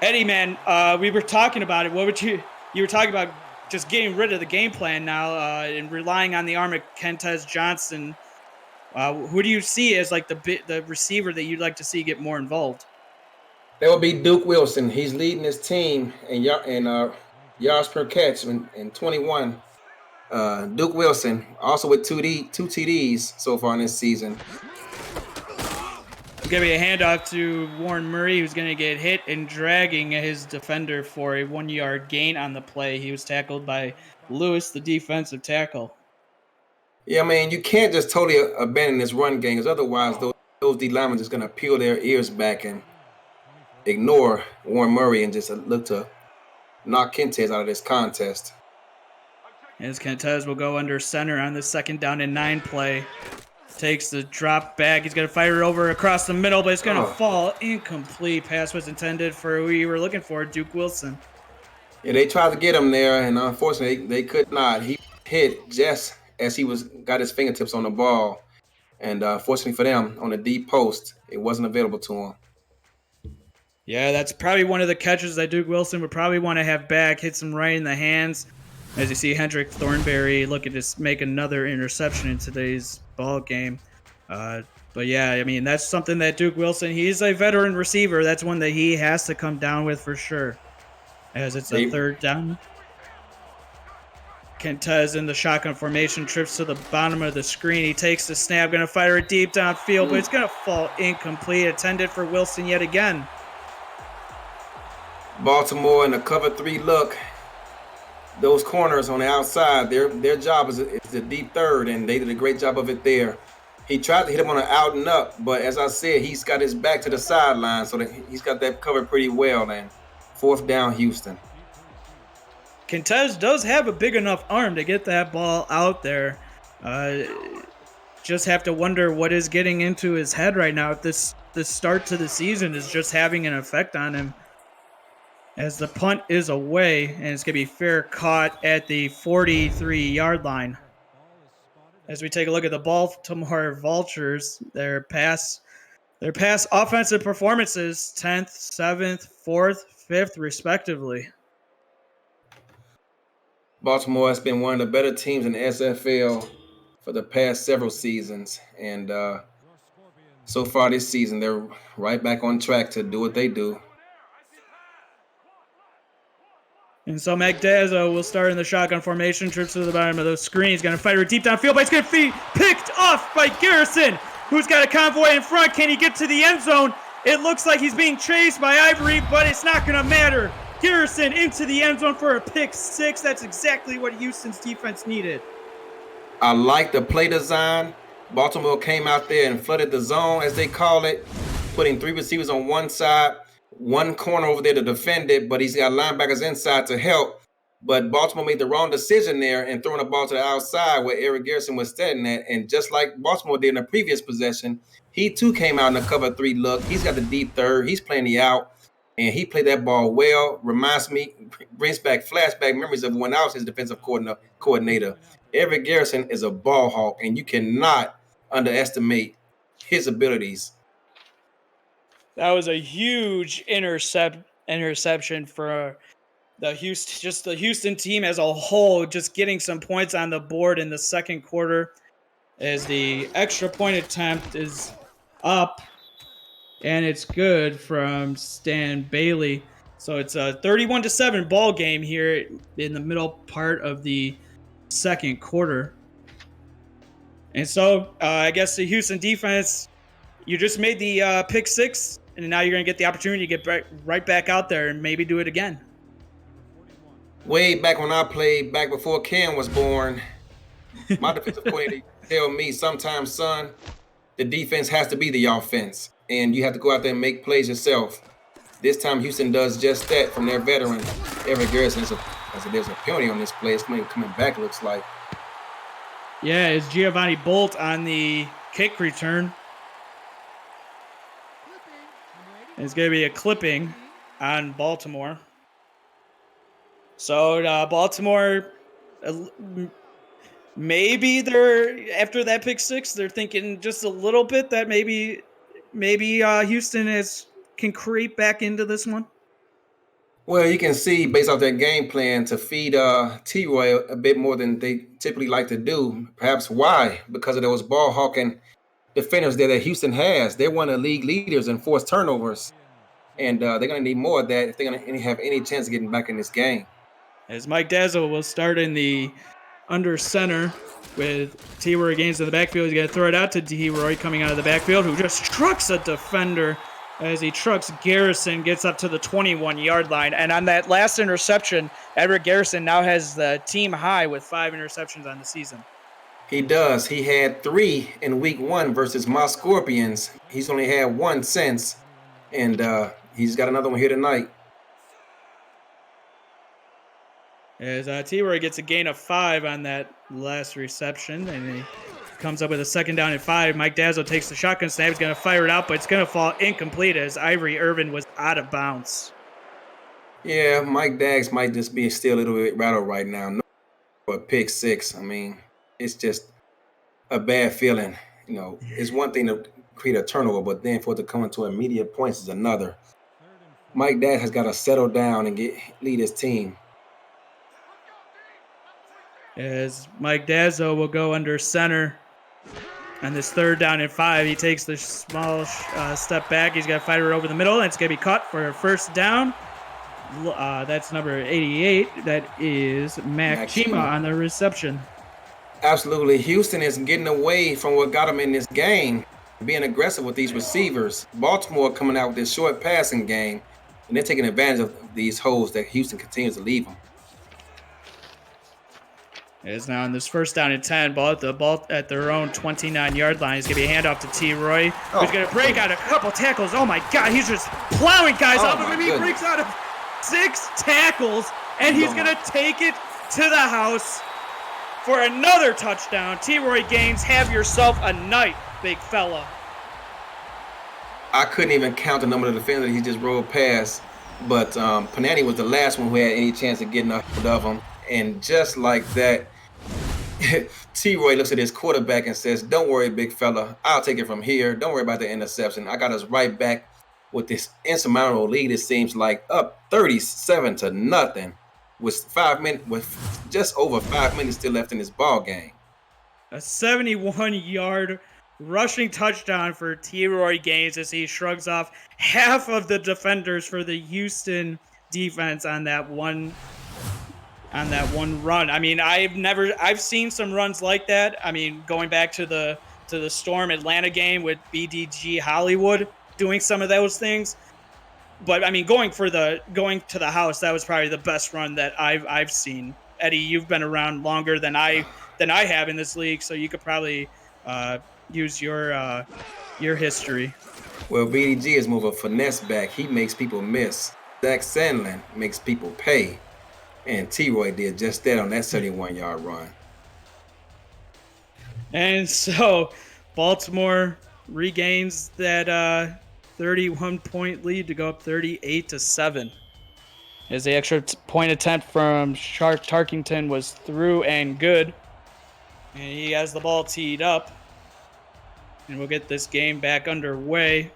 Eddie, man, we were talking about it. What would you were talking about just getting rid of the game plan now and relying on the arm of Kentez Johnson. Who do you see as like the receiver that you'd like to see get more involved? That would be Duke Wilson. He's leading his team in yards per catch in 21. Duke Wilson, also with two TDs so far in this season. Going to be a handoff to Warren Murray, who's going to get hit and dragging his defender for a 1-yard gain on the play. He was tackled by Lewis, the defensive tackle. Yeah, man, you can't just totally abandon this run game, because otherwise those D linemen just going to peel their ears back and ignore Warren Murray and just look to knock Kentez out of this contest. As Kentez will go under center on the 2nd down and 9 play. Takes the drop back. He's going to fire it over across the middle, but it's going to fall incomplete. Pass was intended for who you were looking for, Duke Wilson. Yeah, they tried to get him there, and unfortunately, they could not. He hit just as he got his fingertips on the ball, and fortunately for them, on the deep post, it wasn't available to him. Yeah, that's probably one of the catches that Duke Wilson would probably want to have back. Hits him right in the hands. As you see, Hendrick Thornberry looking to make another interception in today's ball game. But yeah, I mean, that's something that Duke Wilson, he's a veteran receiver. That's one that he has to come down with for sure. As it's a 3rd down. Kentez in the shotgun formation, trips to the bottom of the screen. He takes the snap, going to fire it deep downfield, but it's going to fall incomplete. Intended for Wilson yet again. Baltimore in the cover 3 look. Those corners on the outside, their job is the deep third, and they did a great job of it there. He tried to hit him on an out and up, but as I said, he's got his back to the sideline, so that he's got that covered pretty well. And 4th down, Houston. Kentez does have a big enough arm to get that ball out there. Just have to wonder what is getting into his head right now. If this start to the season is just having an effect on him. As the punt is away, and it's going to be fair caught at the 43-yard line. As we take a look at the Baltimore Vultures, their past offensive performances, 10th, 7th, 4th, 5th, respectively. Baltimore has been one of the better teams in the SFL for the past several seasons, and so far this season, they're right back on track to do what they do. And so Magdazzo will start in the shotgun formation, trips to the bottom of the screen. He's going to fire it deep downfield, but it's going to be picked off by Garrison, who's got a convoy in front. Can he get to the end zone? It looks like he's being chased by Ivory, but it's not going to matter. Garrison into the end zone for a pick 6. That's exactly what Houston's defense needed. I like the play design. Baltimore came out there and flooded the zone, as they call it, putting 3 receivers on one side, 1 corner over there to defend it, but he's got linebackers inside to help. But Baltimore made the wrong decision there and throwing the ball to the outside where Eric Garrison was standing at. And just like Baltimore did in the previous possession, he too came out in the cover 3 look. He's got the deep third. He's playing the out, and he played that ball well. Brings back flashback memories of when I was his defensive coordinator. Eric Garrison is a ball hawk, and you cannot underestimate his abilities. That was a huge interception for the Houston team as a whole, just getting some points on the board in the second quarter as the extra point attempt is up, and it's good from Stan Bailey. So it's a 31-7 ball game here in the middle part of the second quarter. And so I guess the Houston defense, you just made the pick 6, and now you're going to get the opportunity to get right back out there and maybe do it again. Way back when I played, back before Cam was born, my defensive coordinator tell me sometimes, son, the defense has to be the offense, and you have to go out there and make plays yourself. This time, Houston does just that from their veteran, Eric Garrison. There's a penalty on this play. It's coming back, looks like. Yeah, it's Giovanni Bolt on the kick return. It's going to be a clipping on Baltimore. So Baltimore, maybe they're, after that pick 6, they're thinking just a little bit that maybe Houston can creep back into this one. Well, you can see based off their game plan to feed T-Roy a bit more than they typically like to do. Perhaps why? Because of those ball hawking defenders there that Houston has. They're one of the league leaders in forced turnovers, and they're going to need more of that if they're going to have any chance of getting back in this game. As Mike Dazzle will start in the under center. with T-Roy Gaines in the backfield. He's going to throw it out to T-Roy coming out of the backfield, who just trucks a defender as he trucks Garrison, gets up to the 21-yard line. And on that last interception, Edward Garrison now has the team high with 5 interceptions on the season. He does. He had 3 in week 1 versus my Scorpions. He's only had 1 since, and he's got another one here tonight. As T-Roy gets a gain of 5 on that last reception, and he comes up with a 2nd down and 5. Mike Dazzo takes the shotgun snap. He's going to fire it out, but it's going to fall incomplete as Ivory Irvin was out of bounds. Yeah, Mike Dags might just be still a little bit rattled right now. No, a pick 6. I mean, it's just a bad feeling. You know, it's one thing to create a turnover, but then for it to come into immediate points is another. Mike Dags has got to settle down and lead his team. As Mike Dazzo will go under center on this 3rd down and 5. He takes the small step back. He's got to fight it over the middle, and it's going to be caught for a 1st down. That's number 88. That is Mac Chima on the reception. Absolutely. Houston is getting away from what got them in this game, being aggressive with these receivers. Baltimore coming out with this short passing game, and they're taking advantage of these holes that Houston continues to leave them. It's now in this 1st down and 10. Ball at their own 29-yard line. It's going to be a handoff to T-Roy, who's going to break out a couple tackles. Oh, my God. He's just plowing guys up. He breaks out of 6 tackles, and he's going to take it to the house for another touchdown. T-Roy Gaines, have yourself a night, big fella. I couldn't even count the number of defenders he just rolled past, but Panani was the last one who had any chance of getting a hold of him. And just like that, T-Roy looks at his quarterback and says, "Don't worry, big fella. I'll take it from here. Don't worry about the interception. I got us right back with this insurmountable lead. It seems like up 37-0 with just over 5 minutes still left in this ball game." A 71-yard rushing touchdown for T-Roy Gaines as he shrugs off half of the defenders for the Houston defense on that one run. I mean, I've seen some runs like that. I mean, going back to the Storm Atlanta game with BDG Hollywood doing some of those things. But I mean, going to the house, that was probably the best run that I've seen. Eddie, you've been around longer than I have in this league, so you could probably use your history. Well, BDG is more of a finesse back. He makes people miss. Zach Sandlin makes people pay. And T-Roy did just that on that 71-yard run. And so Baltimore regains that 31-point lead to go up 38-7. As the extra point attempt from Sharp Tarkington was through and good. And he has the ball teed up. And we'll get this game back underway.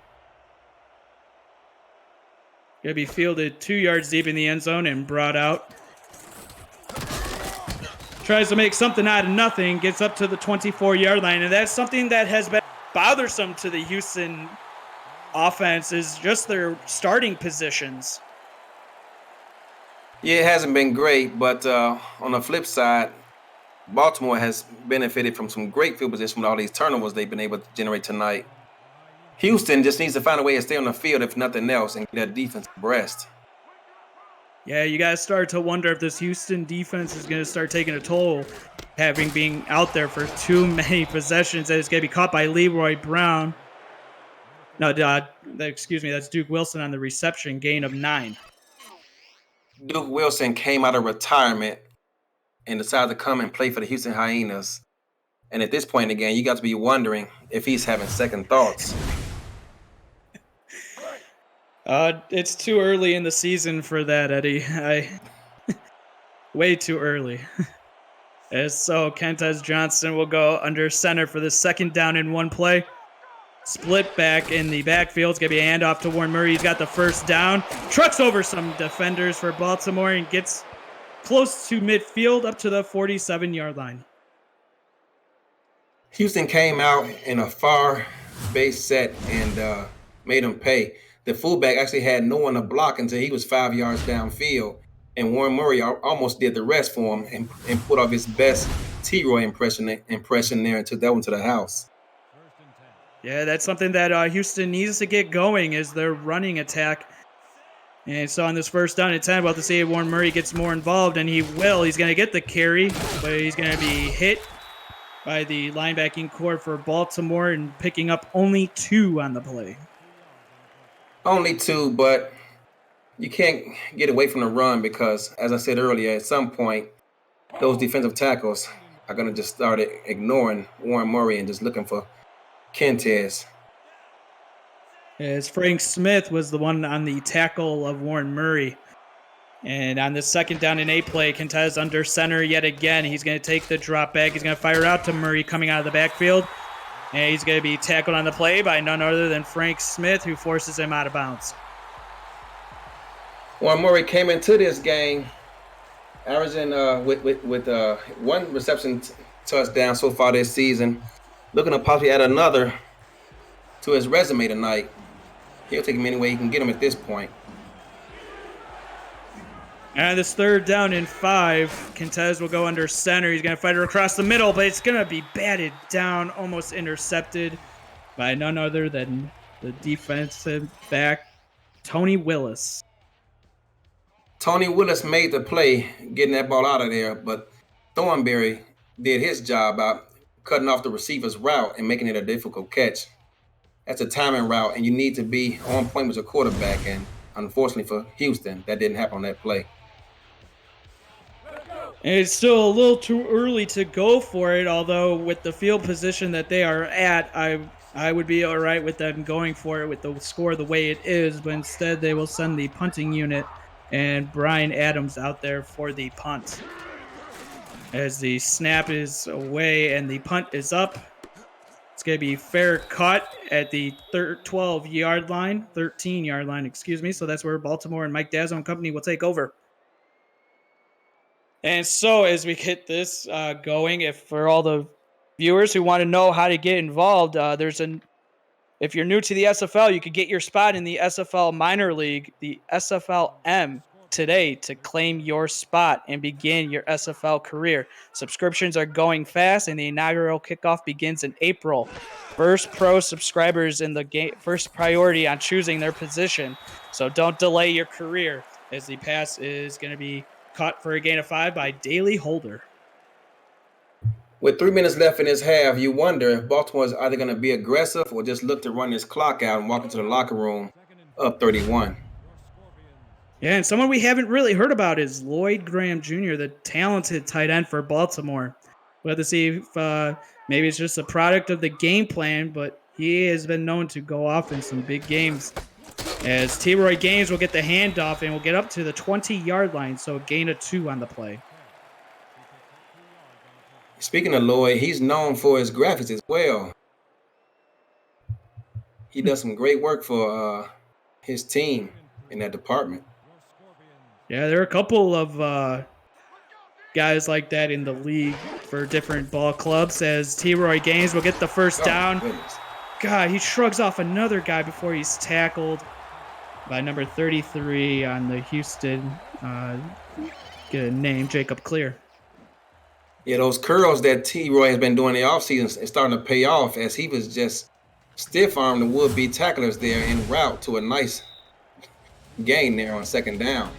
Gonna be fielded 2 yards deep in the end zone and brought out. Tries to make something out of nothing, gets up to the 24-yard line, and that's something that has been bothersome to the Houston offense is just their starting positions. Yeah, it hasn't been great, but on the flip side, Baltimore has benefited from some great field position with all these turnovers they've been able to generate tonight. Houston just needs to find a way to stay on the field, if nothing else, and get their defense abreast. Yeah, you guys start to wonder if this Houston defense is going to start taking a toll, having been out there for too many possessions. That is going to be caught by Leroy Brown. No, excuse me, that's Duke Wilson on the reception, gain of 9. Duke Wilson came out of retirement and decided to come and play for the Houston Hyenas. And at this point in the game, you got to be wondering if he's having second thoughts. It's too early in the season for that, Eddie. Way too early. As so, Kentez Johnson will go under center for the 2nd down in 1 play. Split back in the backfield. It's going to be a handoff to Warren Murray. He's got the 1st down. Trucks over some defenders for Baltimore and gets close to midfield up to the 47-yard line. Houston came out in a far base set and made them pay. The fullback actually had no one to block until he was 5 yards downfield. and Warren Murray almost did the rest for him and put off his best T-Roy impression there and took that one to the house. Yeah, that's something that Houston needs to get going is their running attack. And so on this first down and 10, about to see if Warren Murray gets more involved, and he will. He's going to get the carry, but he's going to be hit by the linebacking core for Baltimore and picking up only 2 on the play. Only 2, but you can't get away from the run because, as I said earlier, at some point, those defensive tackles are going to just start ignoring Warren Murray and just looking for Kentez. As Frank Smith was the one on the tackle of Warren Murray. And on the second down and 8 play, Kentez under center yet again. He's going to take the drop back. He's going to fire out to Murray coming out of the backfield. And he's going to be tackled on the play by none other than Frank Smith, who forces him out of bounds. Warren Murray came into this game averaging with 1 reception touchdown so far this season. Looking to possibly add another to his resume tonight. He'll take him any way he can get him at this point. And this third down and 5, Kentez will go under center. He's going to fight it across the middle, but it's going to be batted down, almost intercepted by none other than the defensive back, Tony Willis. Tony Willis made the play getting that ball out of there, but Thornberry did his job out cutting off the receiver's route and making it a difficult catch. That's a timing route, and you need to be on point with your quarterback, and unfortunately for Houston, that didn't happen on that play. And it's still a little too early to go for it, although with the field position that they are at, I would be all right with them going for it with the score the way it is, but instead they will send the punting unit and Brian Adams out there for the punt. As the snap is away and the punt is up, it's going to be fair cut at the 13-yard line, excuse me. So that's where Baltimore and Mike Dazzo and company will take over. And so as we get this going, if for all the viewers who want to know how to get involved, if you're new to the SFL, you could get your spot in the SFL minor league, the SFL-M, today to claim your spot and begin your SFL career. Subscriptions are going fast, and the inaugural kickoff begins in April. First pro subscribers in the game, first priority on choosing their position. So don't delay your career, as the pass is going to be caught for a gain of 5 by Daly Holder. With 3 minutes left in this half, you wonder if Baltimore is either going to be aggressive or just look to run this clock out and walk into the locker room up 31. Yeah, and someone we haven't really heard about is Lloyd Graham Jr., the talented tight end for Baltimore. We'll have to see if maybe it's just a product of the game plan, but he has been known to go off in some big games. As T-Roy Gaines will get the handoff and will get up to the 20-yard line, so a gain of 2 on the play. Speaking of Lloyd, he's known for his graphics as well. He does some great work for his team in that department. Yeah, there are a couple of guys like that in the league for different ball clubs, as T-Roy Gaines will get the first down. God, he shrugs off another guy before he's tackled by number 33 on the Houston, get a name, Jacob Clear. Yeah, those curls that T-Roy has been doing in the offseason is starting to pay off, as he was just stiff-armed the would-be tacklers there en route to a nice gain there on second down.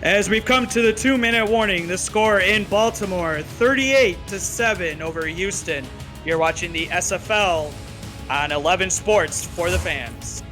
As we've come to the 2-minute warning, the score in Baltimore, 38-7 over Houston. You're watching the SFL on 11 Sports for the fans.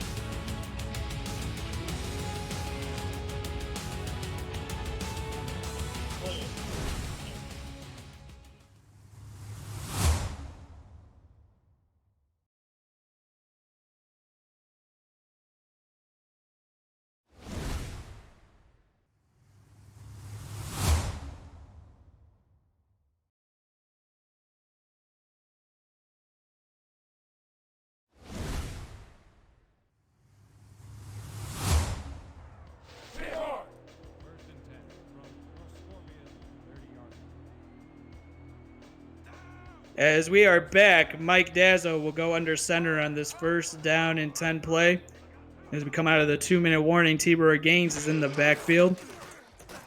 As we are back, Mike Dazzo will go under center on this first down and 10 play. As we come out of the 2-minute warning, T-Roy Gaines is in the backfield.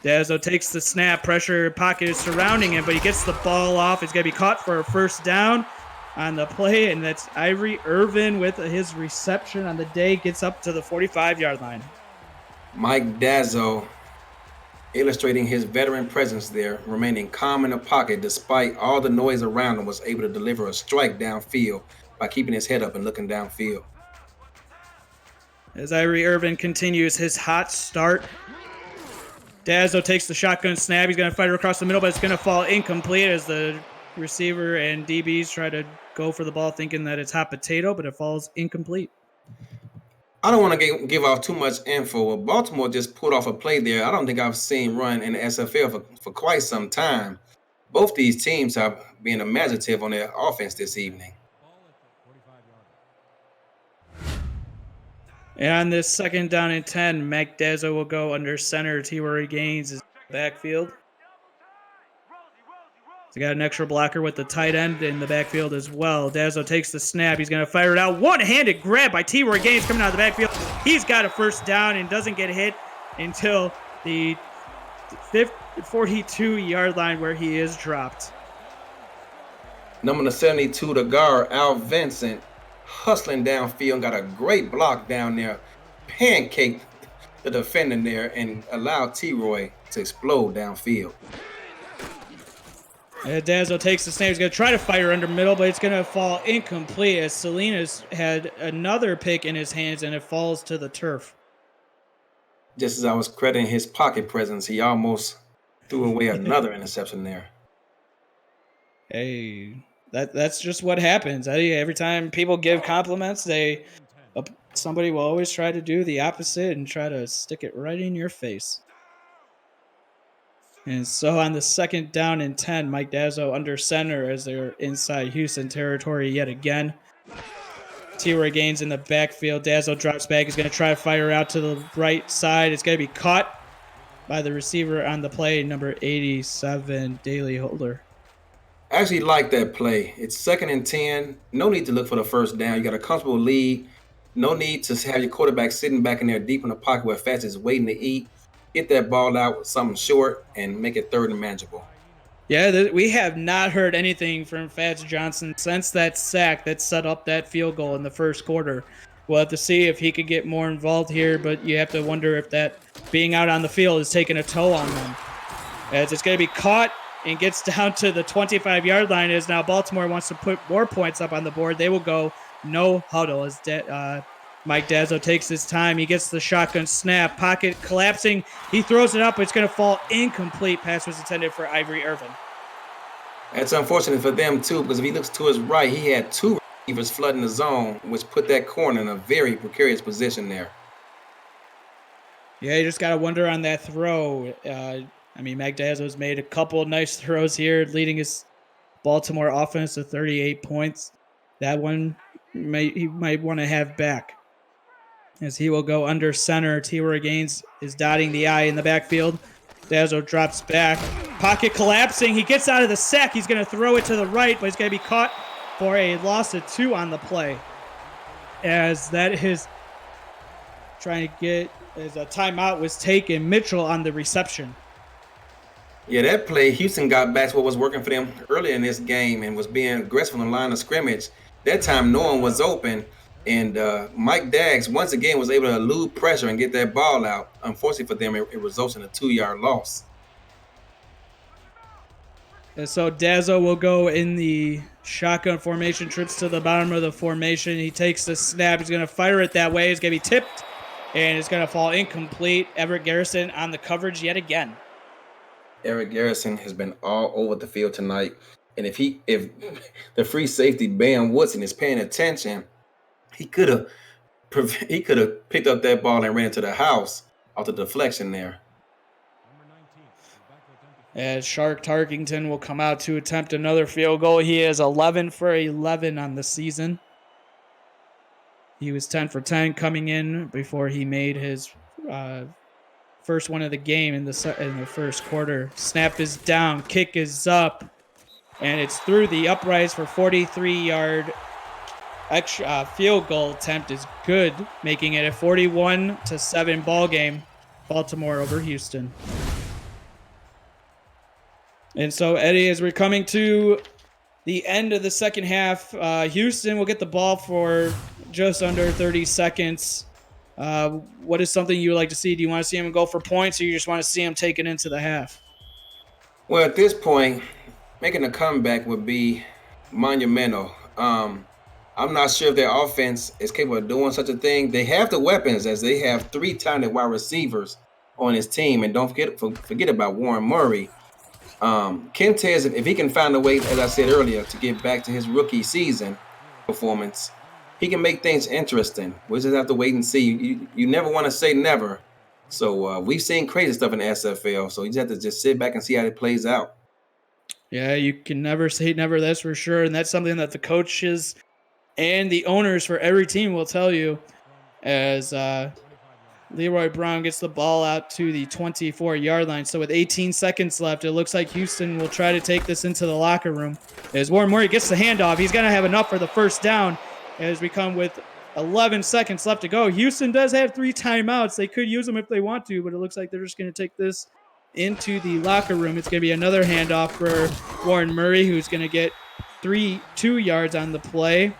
Dazzo takes the snap. Pressure pocket is surrounding him, but he gets the ball off. It's going to be caught for a first down on the play, and that's Ivory Irvin with his reception on the day. Gets up to the 45-yard line. Mike Dazzo illustrating his veteran presence there, remaining calm in the pocket despite all the noise around him, was able to deliver a strike downfield by keeping his head up and looking downfield. As Ivory Irvin continues his hot start, Dazzo takes the shotgun snap. He's going to fire across the middle, but it's going to fall incomplete as the receiver and DBs try to go for the ball thinking that it's hot potato, but it falls incomplete. I don't want to give off too much info, but Baltimore just pulled off a play there I don't think I've seen run in the SFL for quite some time. Both these teams are being imaginative on their offense this evening. And on this 2nd down and 10, Mike Dazzo will go under center. T-Roy Gaines is backfield. They got an extra blocker with the tight end in the backfield as well. Dazzo takes the snap. He's going to fire it out. One-handed grab by T-Roy Gaines coming out of the backfield. He's got a first down and doesn't get hit until the 42-yard line where he is dropped. Number 72, the guard, Al Vincent, hustling downfield, got a great block down there, pancaked the defender there, and allowed T-Roy to explode downfield. Dazzo takes the snap. He's going to try to fire under middle, but it's going to fall incomplete as Salinas had another pick in his hands, and it falls to the turf. Just as I was crediting his pocket presence, he almost threw away another interception there. Hey, that's just what happens. Every time people give compliments, somebody will always try to do the opposite and try to stick it right in your face. And so on the 2nd down and 10, Mike Dazzo under center as they're inside Houston territory yet again. T-Roy Gaines in the backfield. Dazzo drops back. He's going to try to fire out to the right side. It's going to be caught by the receiver on the play, number 87, Daley Holder. I actually like that play. It's 2nd and 10. No need to look for the first down. You got a comfortable lead. No need to have your quarterback sitting back in there deep in the pocket where Fats is waiting to eat. Get that ball out with something short and make it 3rd and manageable. Yeah, we have not heard anything from Fats Johnson since that sack that set up that field goal in the first quarter. We'll have to see if he could get more involved here, but you have to wonder if that being out on the field is taking a toll on them. As it's going to be caught and gets down to the 25-yard line, as now Baltimore wants to put more points up on the board. They will go no huddle as Mike Dazzo takes his time. He gets the shotgun snap. Pocket collapsing. He throws it up, but it's going to fall incomplete. Pass was intended for Ivory Irvin. That's unfortunate for them, too, because if he looks to his right, he had 2 receivers flooding the zone, which put that corner in a very precarious position there. Yeah, you just got to wonder on that throw. Mike Dazzo's made a couple of nice throws here, leading his Baltimore offense to 38 points. That one he might want to have back, as he will go under center. T-Roy Gaines is dotting the I in the backfield. Dazzo drops back. Pocket collapsing. He gets out of the sack. He's going to throw it to the right, but he's going to be caught for a loss of 2 on the play. As that is trying to get, as a timeout was taken, Mitchell on the reception. Yeah, that play, Houston got back to what was working for them earlier in this game and was being aggressive on the line of scrimmage. That time, no one was open. And Mike Daggs, once again, was able to elude pressure and get that ball out. Unfortunately for them, it results in a 2-yard loss. And so Dazzo will go in the shotgun formation, trips to the bottom of the formation. He takes the snap. He's going to fire it that way. It's going to be tipped, and it's going to fall incomplete. Everett Garrison on the coverage yet again. Eric Garrison has been all over the field tonight. And if the free safety, Bam Woodson, is paying attention, he could have picked up that ball and ran into the house off the deflection there. As Shark Tarkington will come out to attempt another field goal. He is 11 for 11 on the season. He was 10 for 10 coming in before he made his first one of the game in the first quarter. Snap is down, kick is up, and it's through the uprights for 43-yard extra field goal attempt is good, making it a 41-7 ball game. Baltimore over Houston. And so, Eddie, as we're coming to the end of the second half, Houston will get the ball for just under 30 seconds. What is something you would like to see? Do you want to see him go for points, or you just want to see him take it into the half? Well, at this point, making a comeback would be monumental. I'm not sure if their offense is capable of doing such a thing. They have the weapons, as they have 3 talented wide receivers on his team, and don't forget about Warren Murray. Kentez, if he can find a way, as I said earlier, to get back to his rookie season performance, he can make things interesting. We'll just have to wait and see. You never want to say never. So we've seen crazy stuff in the SFL. So you just have to just sit back and see how it plays out. Yeah, you can never say never, that's for sure. And that's something that the coaches and the owners for every team will tell you, as Leroy Brown gets the ball out to the 24-yard line. So with 18 seconds left, it looks like Houston will try to take this into the locker room. As Warren Murray gets the handoff, he's going to have enough for the first down as we come with 11 seconds left to go. Houston does have 3 timeouts. They could use them if they want to, but it looks like they're just going to take this into the locker room. It's going to be another handoff for Warren Murray, who's going to get 2 yards on the play.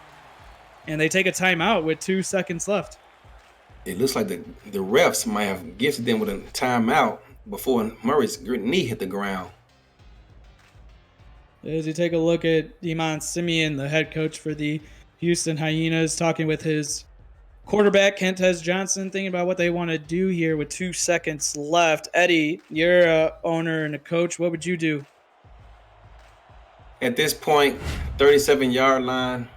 And they take a timeout with 2 seconds left. It looks like the refs might have gifted them with a timeout before Murray's knee hit the ground. As you take a look at Iman Simeon, the head coach for the Houston Hyenas, talking with his quarterback, Kentez Johnson, thinking about what they want to do here with 2 seconds left. Eddie, you're an owner and a coach. What would you do? At this point, 37-yard line,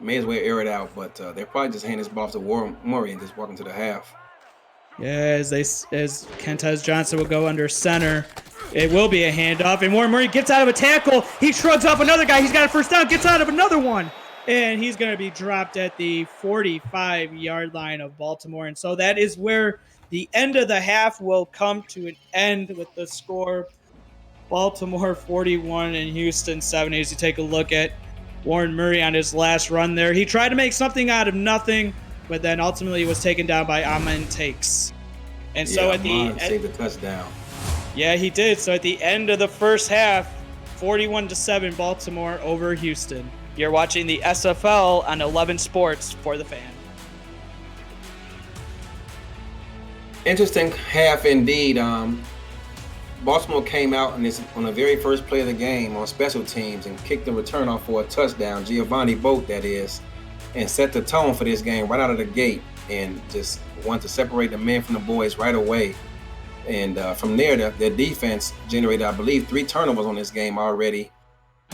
may as well air it out, but they're probably just handing this ball to Warren Murray and just walking to the half. Yeah, as Kentez Johnson will go under center. It will be a handoff, and Warren Murray gets out of a tackle. He shrugs off another guy. He's got a first down, gets out of another one, and he's going to be dropped at the 45-yard line of Baltimore. And so that is where the end of the half will come to an end with the score Baltimore 41 and Houston 70. As you take a look at Warren Murray on his last run there, he tried to make something out of nothing, but then ultimately was taken down by Amen Takes. And so at the saved the touchdown. Yeah, he did. So at the end of the first half, 41-7 Baltimore over Houston. You're watching the SFL on 11 Sports for the Fan. Interesting half indeed. Baltimore came out on the very first play of the game on special teams and kicked the return off for a touchdown, Giovanni Boat that is, and set the tone for this game right out of the gate and just wanted to separate the men from the boys right away. And from there, their defense generated, I believe, 3 turnovers on this game already.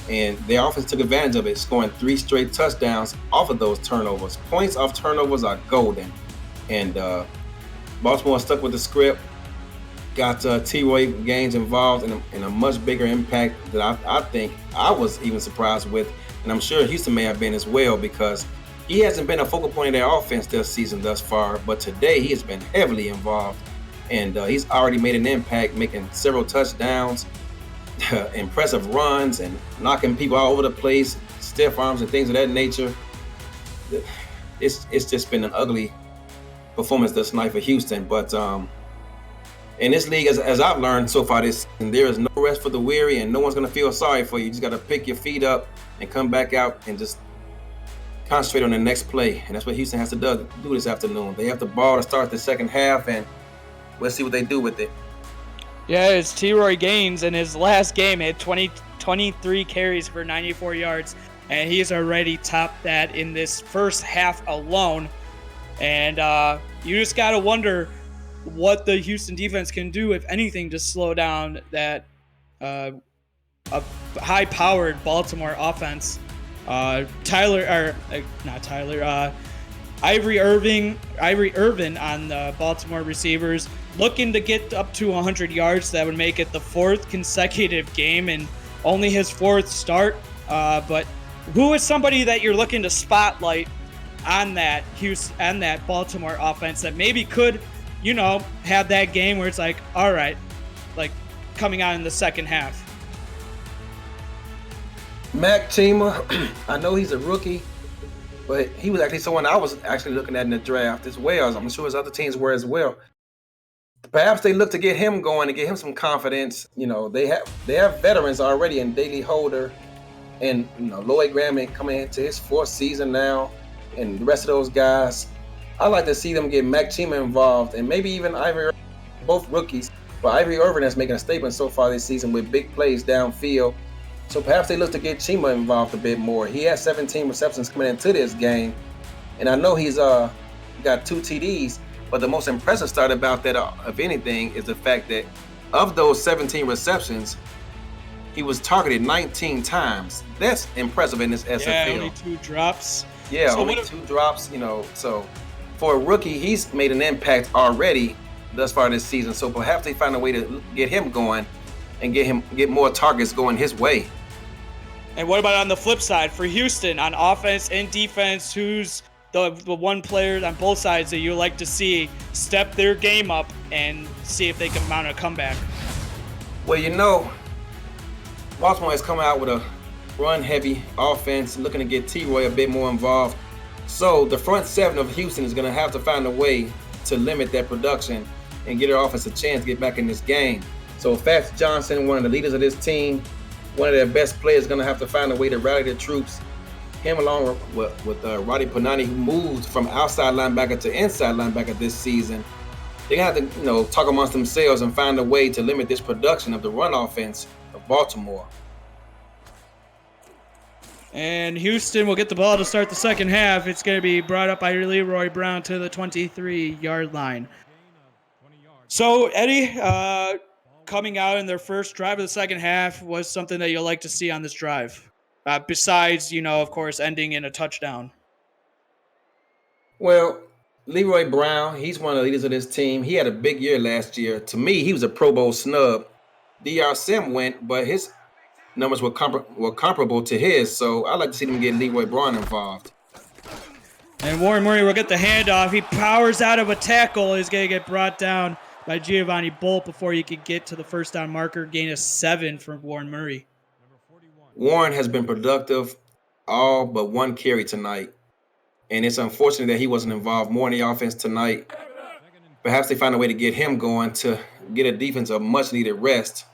And their offense took advantage of it, scoring 3 straight touchdowns off of those turnovers. Points off turnovers are golden. And Baltimore stuck with the script, got T-Roy Gaines involved in a much bigger impact that I think I was even surprised with. And I'm sure Houston may have been as well, because he hasn't been a focal point of their offense this season thus far. But today he has been heavily involved. And he's already made an impact, making several touchdowns, impressive runs, and knocking people all over the place, stiff arms and things of that nature. It's just been an ugly performance this night for Houston. But in this league, as I've learned so far this season, there is no rest for the weary, and no one's going to feel sorry for you. You just got to pick your feet up and come back out and just concentrate on the next play. And that's what Houston has to do this afternoon. They have the ball to start the second half, and we'll see what they do with it. Yeah, it's T-Roy Gaines in his last game had 23 carries for 94 yards, and he's already topped that in this first half alone. And you just got to wonder what the Houston defense can do, if anything, to slow down that a high-powered Baltimore offense. Ivory Irvin on the Baltimore receivers, looking to get up to 100 yards. That would make it the 4th consecutive game and only his 4th start. But who is somebody that you're looking to spotlight on that Baltimore offense that maybe could, have that game where it's like, all right, like coming out in the second half? Mac Chima, I know he's a rookie, but he was actually someone I was actually looking at in the draft as well. I'm sure his other teams were as well. perhaps they look to get him going and get him some confidence. They have veterans already in Daily Holder and Lloyd Graham coming into his 4th season now, and the rest of those guys. I like to see them get Mac Chima involved and maybe even Ivory, both rookies. But Ivory Irvin is making a statement so far this season with big plays downfield. So perhaps they look to get Chima involved a bit more. He has 17 receptions coming into this game, and I know he's got 2 TDs. But the most impressive start about that, if anything, is the fact that of those 17 receptions, he was targeted 19 times. That's impressive in this SFL. Yeah, only 2 drops. Yeah, so only 2 drops. So for a rookie, he's made an impact already thus far this season. So perhaps they find a way to get him going and get more targets going his way. And what about on the flip side for Houston on offense and defense? Who's the one player on both sides that you like to see step their game up and see if they can mount a comeback? Well, Baltimore has come out with a run-heavy offense, looking to get T-Roy a bit more involved. So the front 7 of Houston is going to have to find a way to limit that production and get their offense a chance to get back in this game. So Fats Johnson, one of the leaders of this team, one of their best players, is going to have to find a way to rally the troops. Him along with Roddy Panani, who moved from outside linebacker to inside linebacker this season. They're going to have to, talk amongst themselves and find a way to limit this production of the run offense of Baltimore. And Houston will get the ball to start the second half. It's going to be brought up by Leroy Brown to the 23-yard line. So, Eddie, coming out in their first drive of the second half was something that you'll like to see on this drive, besides, of course, ending in a touchdown. Well, Leroy Brown, he's one of the leaders of this team. He had a big year last year. To me, he was a Pro Bowl snub. D.R. Sim went, but his numbers were comparable to his, so I'd like to see them get Leroy Brown involved. And Warren Murray will get the handoff. He powers out of a tackle. He's going to get brought down by Giovanni Bolt before he could get to the first down marker. Gain of 7 from Warren Murray. Warren has been productive all but 1 carry tonight, and it's unfortunate that he wasn't involved more in the offense tonight. Perhaps they find a way to get him going to get a defense a much-needed rest.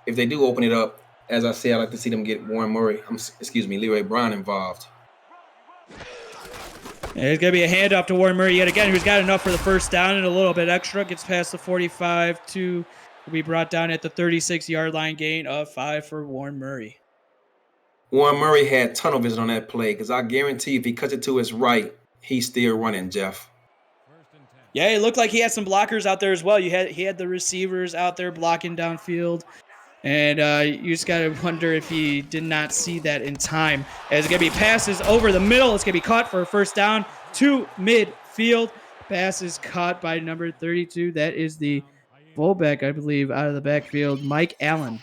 If they do open it up, as I say, I'd like to see them get Leroy Brown involved. And it's going to be a handoff to Warren Murray yet again, who's got enough for the first down and a little bit extra. Gets past the 45 to be brought down at the 36-yard line. Gain of 5 for Warren Murray. Warren Murray had tunnel vision on that play because I guarantee if he cuts it to his right, he's still running, Jeff. Yeah, it looked like he had some blockers out there as well. He had the receivers out there blocking downfield. And you just got to wonder if he did not see that in time. As it's going to be passes over the middle. It's going to be caught for a first down to midfield. Pass is caught by number 32. That is the fullback, I believe, out of the backfield, Mike Allen.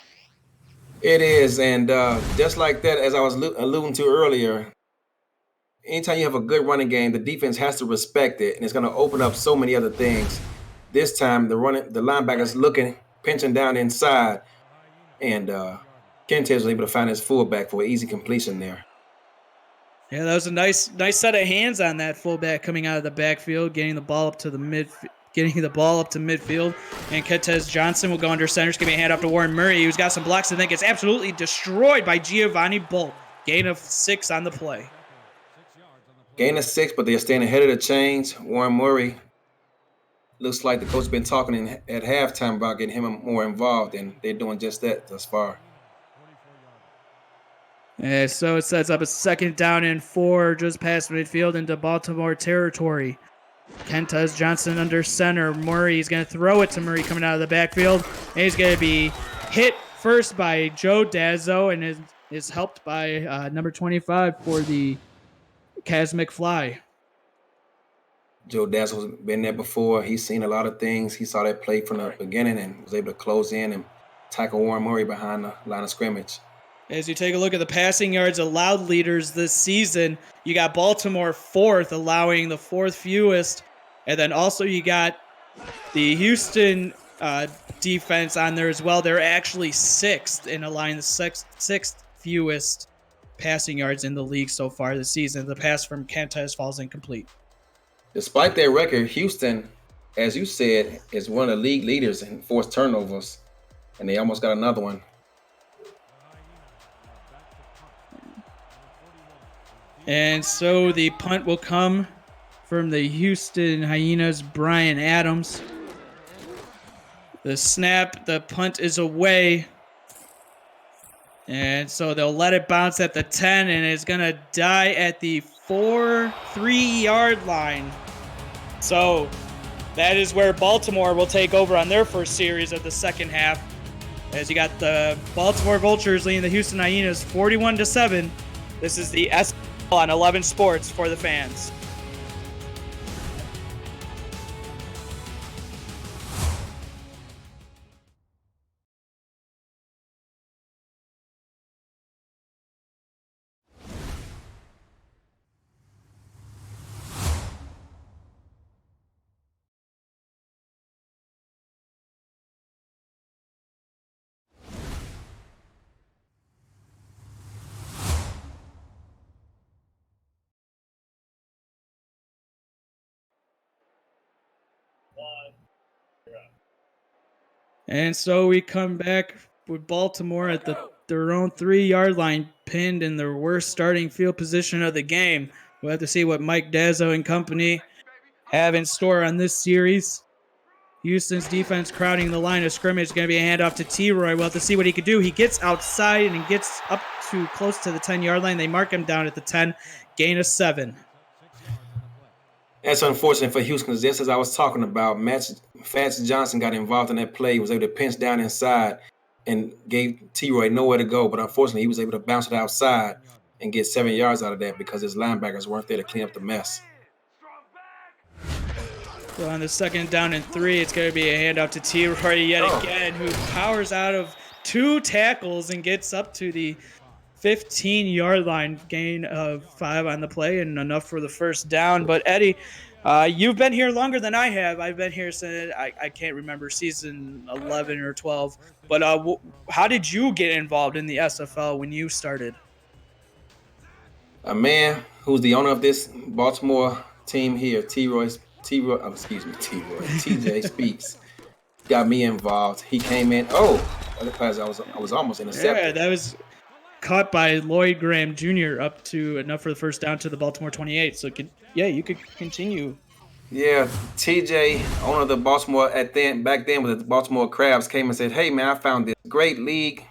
It is, and just like that, as I was alluding to earlier, anytime you have a good running game, the defense has to respect it, and it's going to open up so many other things. This time, the linebacker's looking, pinching down inside. And Kentez was able to find his fullback for an easy completion there. Yeah, that was a nice set of hands on that fullback coming out of the backfield, getting the ball up to midfield. And Kentez Johnson will go under center. It's going to be a hand up to Warren Murray, who's got some blocks and then gets absolutely destroyed by Giovanni Bolt. Gain of 6 on the play. Gain of 6, but they're staying ahead of the chains. Warren Murray. Looks like the coach has been talking at halftime about getting him more involved, and they're doing just that thus far. Yeah, so it sets up a 2nd down and 4 just past midfield into Baltimore territory. Kentez Johnson under center. Murray's going to throw it to Murray coming out of the backfield. And he's going to be hit first by Joe Dazzo and is helped by number 25 for the Kaz McFly. Joe Dazzo's been there before. He's seen a lot of things. He saw that play from the beginning and was able to close in and tackle Warren Murray behind the line of scrimmage. As you take a look at the passing yards allowed leaders this season, you got Baltimore 4th, allowing the 4th fewest. And then also you got the Houston defense on there as well. They're actually 6th in allowing the 6th fewest passing yards in the league so far this season. The pass from Kentez falls incomplete. Despite their record, Houston as you said, is one of the league leaders in forced turnovers, and they almost got another one. And so the punt will come from the Houston Hyenas, Brian Adams. The snap, the punt is away. And so they'll let it bounce at the 10, and it's going to die at the 3-yard line. So that is where Baltimore will take over on their first series of the second half. As you got the Baltimore Vultures leading the Houston Hyenas 41-7. This is the S on 11 Sports for the fans. And so we come back with Baltimore at their own 3-yard line, pinned in their worst starting field position of the game. We'll have to see what Mike Dazzo and company have in store on this series. Houston's defense crowding the line of scrimmage is going to be a handoff to T-Roy. We'll have to see what he could do. He gets outside and gets up to close to the 10-yard line. They mark him down at the 10, gain of 7. That's unfortunate for Houston, because just as I was talking about, Fats Johnson got involved in that play, was able to pinch down inside and gave T-Roy nowhere to go. But unfortunately, he was able to bounce it outside and get 7 yards out of that because his linebackers weren't there to clean up the mess. So on the second down and 3, it's going to be a handoff to T-Roy yet again, who powers out of 2 tackles and gets up to the 15-yard line, gain of 5 on the play and enough for the first down. But Eddie, you've been here longer than I have. I've been here since I can't remember, season 11 or 12. But how did you get involved in the SFL when you started? A man who's the owner of this Baltimore team here, TJ Speaks, got me involved. He came in. I was almost intercepted. Yeah, that was caught by Lloyd Graham Jr. up to enough for the first down to the Baltimore 28. So you could continue. Yeah, TJ, owner of the Baltimore back then with the Baltimore Crabs, came and said, "Hey man, I found this great league.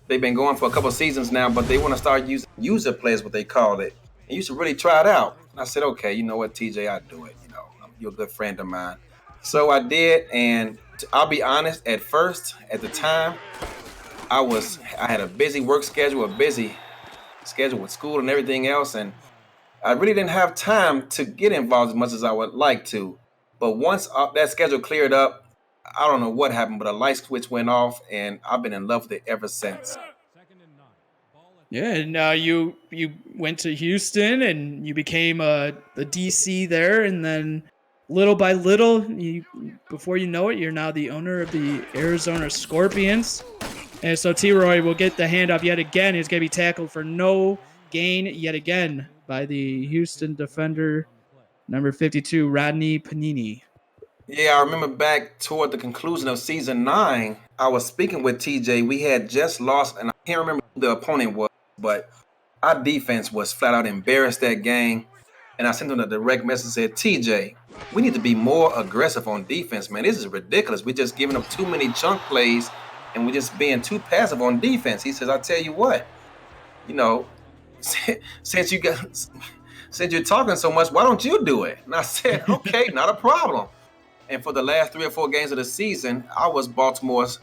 They've been going for a couple of seasons now, but they want to start using user plays, what they call it. And you should really try it out." And I said, "Okay, you know what, TJ, I'll do it. You're a good friend of mine." So I did, and I'll be honest, at the time, I had a busy work schedule, a busy schedule with school and everything else, and I really didn't have time to get involved as much as I would like to. But once that schedule cleared up, I don't know what happened, but a light switch went off, and I've been in love with it ever since. Yeah, and you went to Houston and you became the DC there, and then little by little, before you know it, you're now the owner of the Arizona Scorpions. And so T-Roy will get the handoff yet again. He's going to be tackled for no gain yet again by the Houston defender, number 52, Rodney Panini. Yeah, I remember back toward the conclusion of season 9, I was speaking with TJ. We had just lost, and I can't remember who the opponent was, but our defense was flat out embarrassed that game. And I sent him a direct message and said, "TJ, we need to be more aggressive on defense, man. This is ridiculous. We're just giving up too many chunk plays, and we're just being too passive on defense." He says, "I tell you what, since you're talking so much, why don't you do it?" And I said, "Okay, not a problem." And for the last 3 or 4 games of the season, I was Baltimore's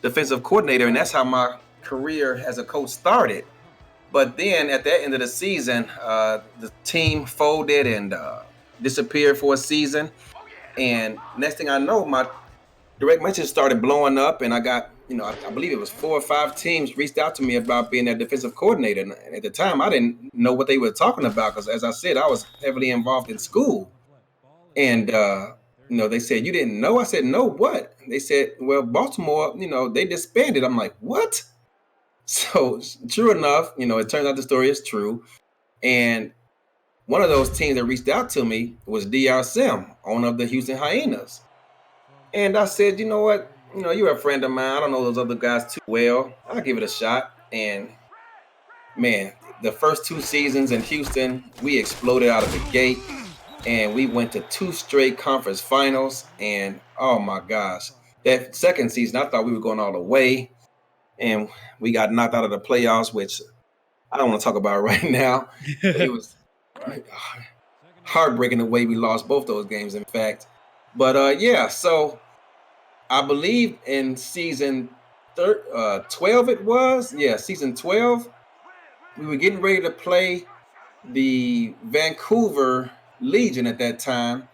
defensive coordinator, and that's how my career as a coach started. But then at the end of the season, the team folded and disappeared for a season. And next thing I know, my direct messages started blowing up, and I got, I believe it was 4 or 5 teams reached out to me about being their defensive coordinator. And at the time, I didn't know what they were talking about because, as I said, I was heavily involved in school. And they said, "You didn't know?" I said, "No, what?" They said, "Well, Baltimore, they disbanded." I'm like, "What?" So true enough, it turns out the story is true. And one of those teams that reached out to me was DR Sim, owner of the Houston Hyenas. And I said, you know what? You're a friend of mine. I don't know those other guys too well. I'll give it a shot. And man, the first 2 seasons in Houston, we exploded out of the gate. And we went to 2 straight conference finals. And oh my gosh, that second season, I thought we were going all the way. And we got knocked out of the playoffs, which I don't want to talk about right now. It was heartbreaking the way we lost both those games, in fact. But yeah, so I believe in season 12 it was. Yeah, season 12. We were getting ready to play the Vancouver Legion at that time.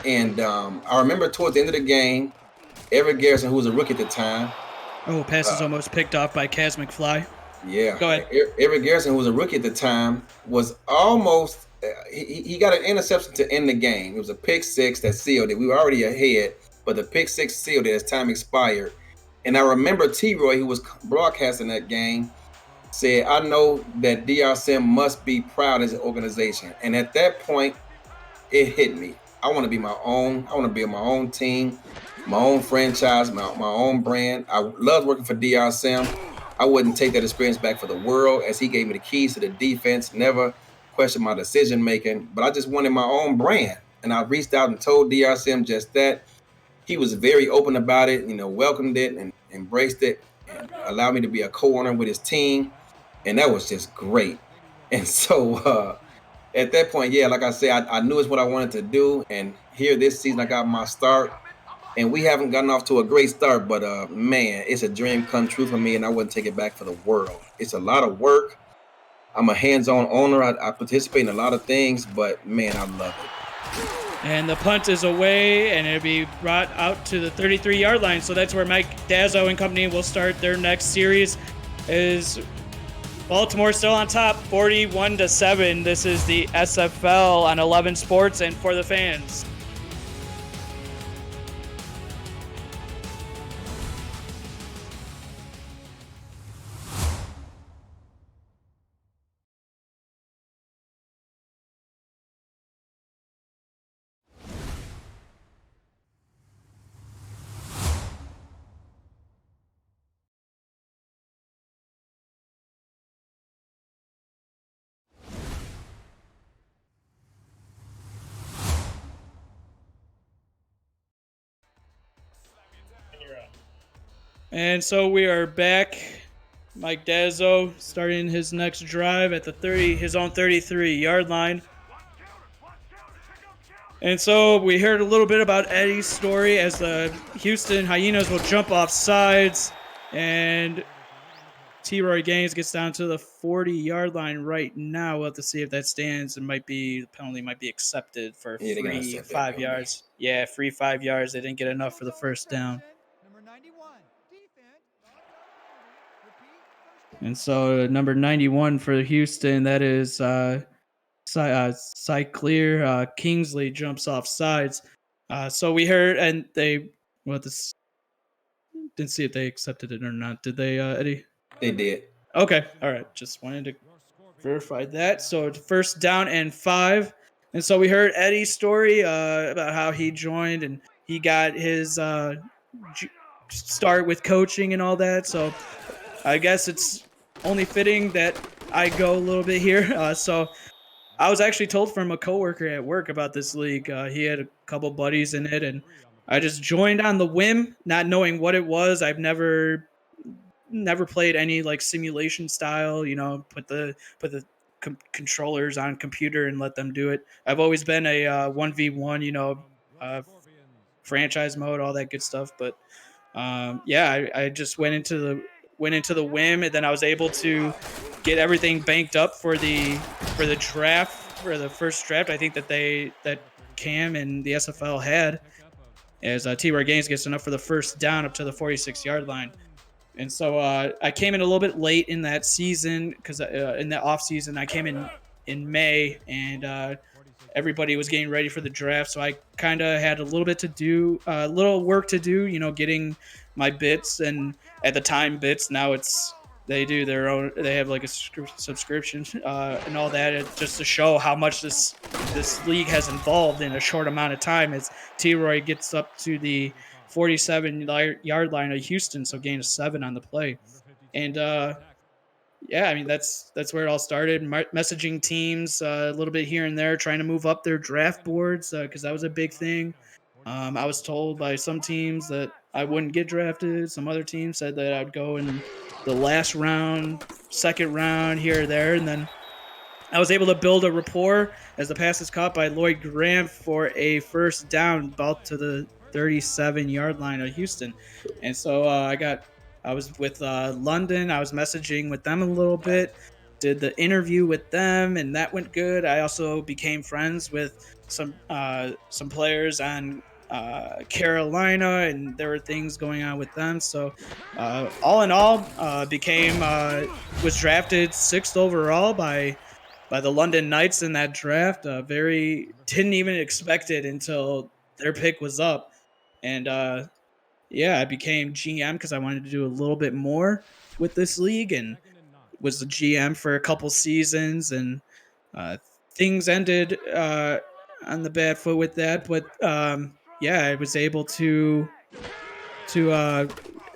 And I remember towards the end of the game, Eric Garrison, who was a rookie at the time. Oh, pass is almost picked off by Kaz McFly. Yeah. Go ahead. Eric Garrison, who was a rookie at the time, was almost he got an interception to end the game. It was a pick six that sealed it. We were already ahead, but the pick six sealed it as time expired. And I remember T-Roy, who was broadcasting that game, said, I know that DRCM must be proud as an organization. And at that point, it hit me. I want to be my own. I want to be on my own team, my own franchise, my own brand. I love working for DRCM. I wouldn't take that experience back for the world, as he gave me the keys to the defense, never questioned my decision making, but I just wanted my own brand. And I reached out and told DRCM just that. He was very open about it, welcomed it and embraced it and allowed me to be a co-owner with his team. And that was just great. And so at that point, yeah, like I said, I knew it's what I wanted to do. And here this season, I got my start. And we haven't gotten off to a great start, but man, it's a dream come true for me, and I wouldn't take it back for the world. It's a lot of work. I'm a hands-on owner. I participate in a lot of things, but man, I love it. And the punt is away, and it'll be brought out to the 33-yard line. So that's where Mike Dazzo and company will start their next series. Is Baltimore still on top, 41-7. This is the SFL on 11 Sports and for the fans. And so we are back. Mike Dazzo starting his next drive at his own 33-yard line. And so we heard a little bit about Eddie's story as the Houston Hyenas will jump off sides, and T-Roy Gaines gets down to the 40-yard line right now. We'll have to see if that stands. The penalty might be accepted for free 5 yards. Yeah, free 5 yards. They didn't get enough for the first down. And so number 91 for Houston, that is Cyclear Kingsley jumps off sides. So we heard, and didn't see if they accepted it or not. Did they, Eddie? They did. Okay, all right. Just wanted to verify that. So first down and 5. And so we heard Eddie's story about how he joined and he got his start with coaching and all that. So I guess it's only fitting that I go a little bit here. So I was actually told from a coworker at work about this league. He had a couple buddies in it, and I just joined on the whim, not knowing what it was. I've never played any like simulation style, put the controllers on computer and let them do it. I've always been a 1v1, franchise mode, all that good stuff. But I just went into the whim, and then I was able to get everything banked up for the draft, for the first draft. I think that Cam and the SFL had, as T-Roy Gaines gets enough for the first down up to the 46-yard line. And so I came in a little bit late in that season because in the off season I came in May, and everybody was getting ready for the draft. So I kind of had a little work to do, getting my bits, and at the time bits. Now it's They do their own. They have like a subscription and all that, just to show how much this league has evolved in a short amount of time. As T-Roy gets up to the 47-yard line of Houston, so gain of 7 on the play, and yeah, I mean that's where it all started. Messaging teams a little bit here and there, trying to move up their draft boards because that was a big thing. I was told by some teams that I wouldn't get drafted. Some other teams said that I'd go in the last round, second round, here or there, and then I was able to build a rapport as the pass is caught by Lloyd Graham for a first down, about to the 37-yard line of Houston. And so I was with London. I was messaging with them a little bit, did the interview with them, and that went good. I also became friends with some players on Carolina, and there were things going on with them. So all in all, was drafted 6th overall by the London Knights in that draft. Very didn't even expect it until their pick was up, and yeah, I became GM because I wanted to do a little bit more with this league, and was the GM for a couple seasons, and uh, things ended on the bad foot with that. But yeah, I was able to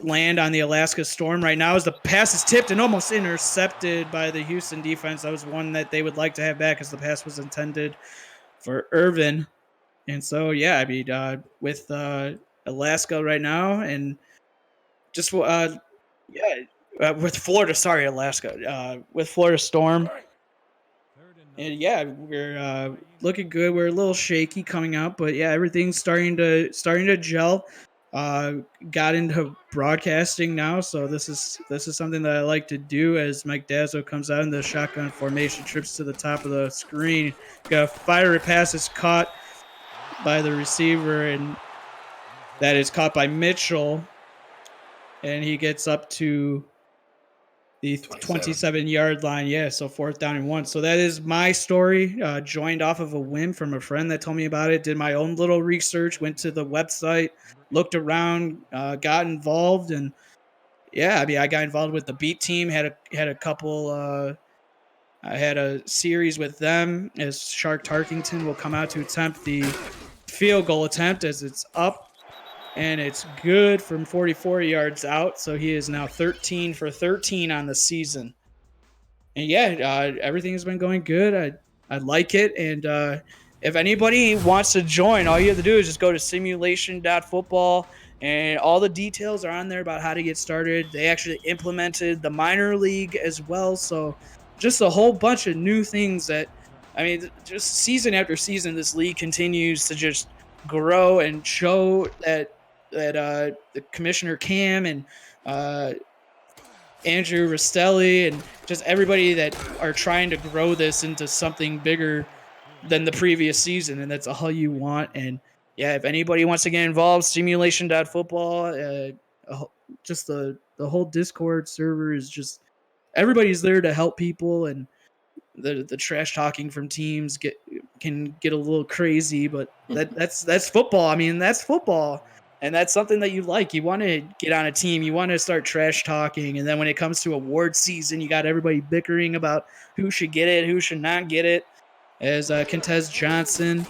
land on the Alaska Storm. Right now, as the pass is tipped and almost intercepted by the Houston defense. That was one that they would like to have back, as the pass was intended for Irvin. And so, yeah, I mean, with Alaska right now, and just yeah, with Florida. Sorry, Alaska. With Florida Storm. And yeah, we're looking good. We're a little shaky coming out, but yeah, everything's starting to gel. Uh, got into broadcasting now, so this is something that I like to do. As Mike Dazzo comes out in the shotgun formation, trips to the top of the screen, got a fiery pass is caught by the receiver, and that is caught by Mitchell, and he gets up to the 27-yard line. Yeah, so 4th down and 1. So that is my story. Joined off of a whim from a friend that told me about it. Did my own little research. Went to the website, looked around, got involved, and yeah, I mean, I got involved with the beat team. Had a couple. I had a series with them, as Shark Tarkington will come out to attempt the field goal attempt, as it's up. And it's good from 44 yards out. So he is now 13 for 13 on the season. And yeah, everything has been going good. I like it. And if anybody wants to join, all you have to do is just go to simulation.football, and all the details are on there about how to get started. They actually implemented the minor league as well. So just a whole bunch of new things that, I mean, just season after season, this league continues to just grow and show that the commissioner Cam and Andrew Rastelli and just everybody that are trying to grow this into something bigger than the previous season, and that's all you want. And yeah, if anybody wants to get involved, simulation.football, just the whole Discord server is just, everybody's there to help people, and the trash talking from teams can get a little crazy, but that's football. I mean, that's football. And that's something that you like. You want to get on a team. You want to start trash talking. And then when it comes to award season, you got everybody bickering about who should get it, who should not get it. As Kentez Johnson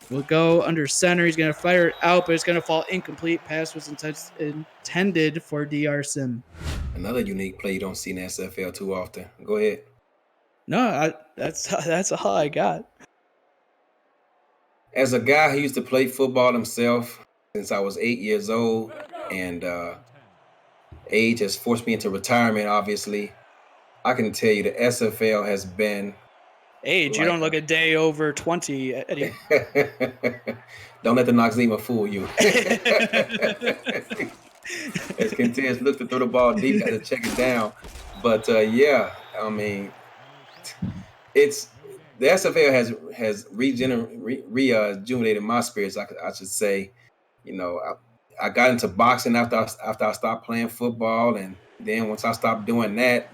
will go under center. He's going to fire it out, but it's going to fall incomplete. Pass was intended for DR Sim. Another unique play you don't see in the SFL too often. Go ahead. No, that's all I got. As a guy who used to play football himself since I was 8 years old, and age has forced me into retirement, obviously, I can tell you the SFL has been... Age, you don't look a day over 20, Eddie. Don't let the Noxzema fool you. As Kentez looks to throw the ball deep, got to check it down. But yeah, I mean, it's... The SFL has rejuvenated my spirits, I should say. You know, I got into boxing after I stopped playing football, and then once I stopped doing that,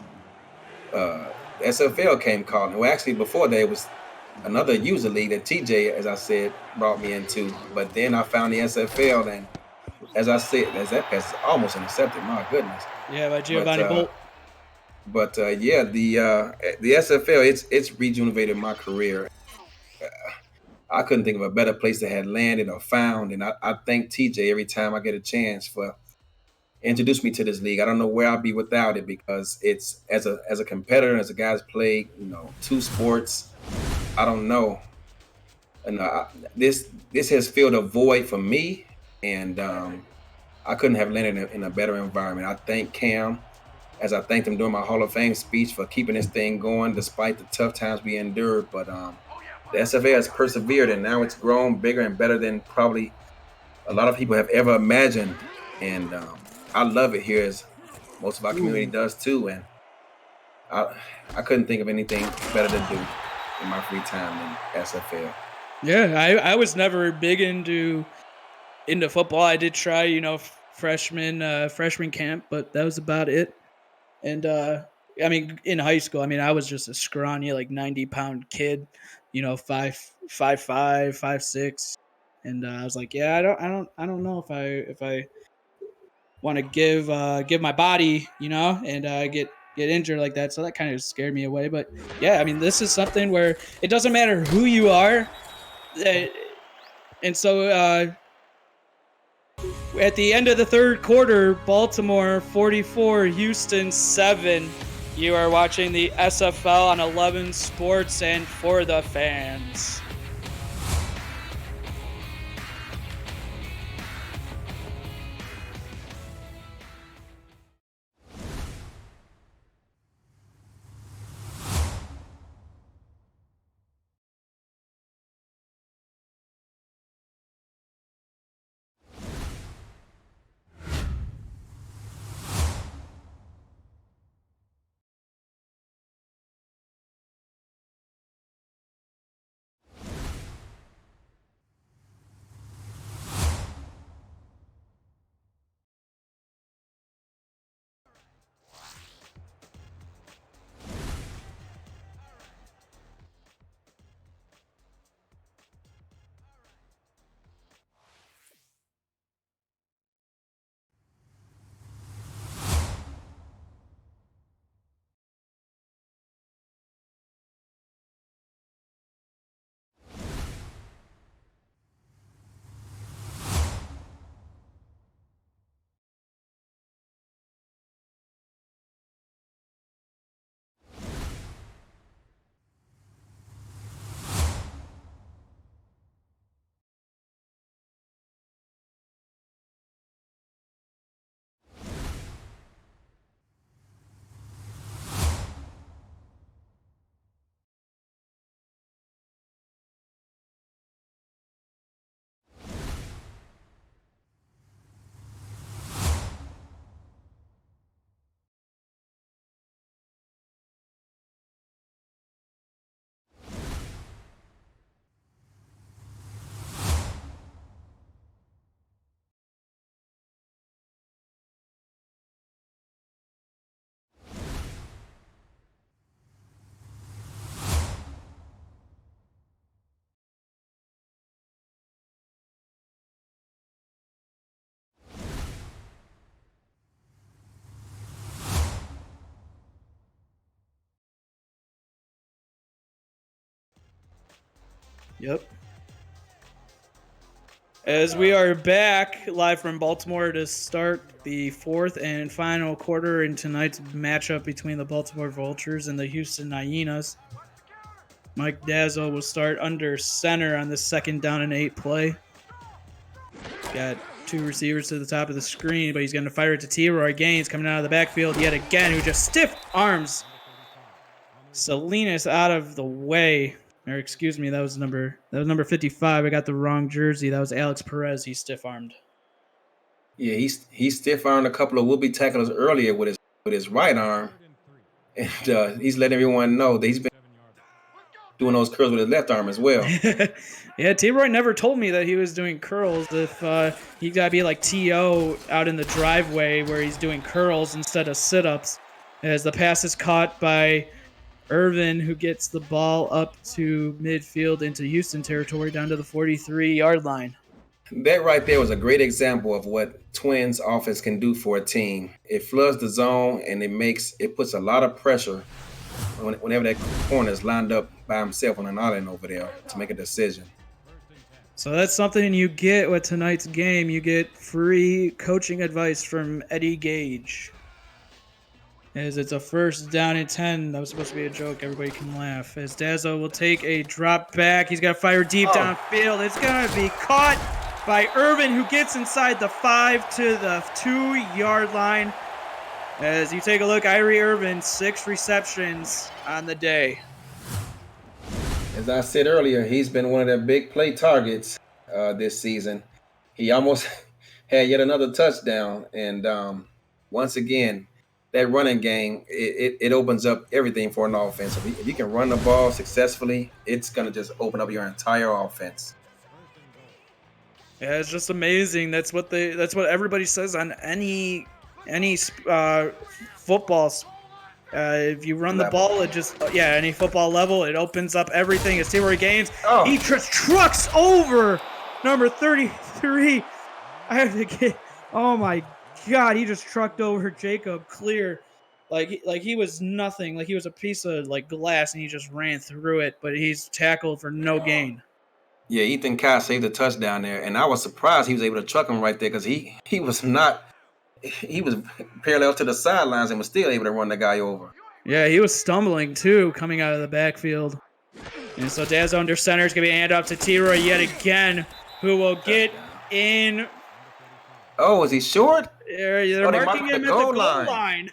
SFL came calling. Well, actually, before that, it was another user league that TJ, as I said, brought me into. But then I found the SFL, and as I said, as that pass is almost intercepted. My goodness. Yeah, by Giovanni Bolt. But yeah, the SFL, it's rejuvenated my career. I couldn't think of a better place to have landed or found, and I thank TJ every time I get a chance for introduce me to this league. I don't know where I'll be without it because it's as a competitor, as a guy's played, two sports. I don't know, and this has filled a void for me, and I couldn't have landed in a better environment. I thank Cam, as I thanked him during my Hall of Fame speech, for keeping this thing going despite the tough times we endured. But the SFA has persevered, and now it's grown bigger and better than probably a lot of people have ever imagined. And I love it here, as most of our community does too. And I I couldn't think of anything better to do in my free time than SFL. Yeah, I was never big into football. I did try, freshman camp, but that was about it. And I mean, in high school, I mean, I was just a scrawny, like 90-pound kid, 5'6", and I was like, yeah, I don't know if I want to give my body, and get injured like that. So that kind of scared me away. But yeah, I mean, this is something where it doesn't matter who you are, uh, and so at the end of the third quarter, Baltimore 44, Houston 7. You are watching the SFL on 11 Sports and for the fans. Yep. As we are back live from Baltimore to start the fourth and final quarter in tonight's matchup between the Baltimore Vultures and the Houston Hyenas. Mike Dazzo will start under center on the 2nd down and 8 play. Got two receivers to the top of the screen, but he's going to fire it to T-Roy Gaines coming out of the backfield yet again, who just stiff arms Salinas out of the way. Or excuse me, that was number 55. I got the wrong jersey. That was Alex Perez. He stiff armed. Yeah, he stiff armed a couple of would-be tacklers earlier with his right arm, and he's letting everyone know that he's been doing those curls with his left arm as well. Yeah, T-Roy never told me that he was doing curls. If he got to be like T.O. out in the driveway where he's doing curls instead of sit-ups, as the pass is caught by Irvin, who gets the ball up to midfield into Houston territory down to the 43-yard line. That right there was a great example of what Twins offense can do for a team. It floods the zone and it puts a lot of pressure whenever that corner is lined up by himself on an island over there to make a decision. So that's something you get with tonight's game. You get free coaching advice from Eddie Gage. As it's a first down and 10. That was supposed to be a joke. Everybody can laugh. As Dazzo will take a drop back. He's got to fire deep downfield. It's going to be caught by Irvin, who gets inside the 5 to the 2-yard line. As you take a look, Irie Irvin, 6 receptions on the day. As I said earlier, he's been one of their big play targets this season. He almost had yet another touchdown. And once again, that running game, it opens up everything for an offense. If you can run the ball successfully, it's going to just open up your entire offense. Yeah, it's just amazing. That's what everybody says on any football. If you run the ball, it just any football level, it opens up everything. It's T-Roy Gaines. He just trucks over number 33. I have to get. Oh my God, he just trucked over Jacob Clear, like he was nothing, like he was a piece of glass, and he just ran through it. But he's tackled for no gain. Yeah, Ethan Kai saved the touchdown there, and I was surprised he was able to truck him right there because he was parallel to the sidelines and was still able to run the guy over. Yeah, he was stumbling too, coming out of the backfield. And so Dazzo under center is going to be hand off to T-Roy yet again, who will get in. Oh, is he short? They're marking him at the goal line.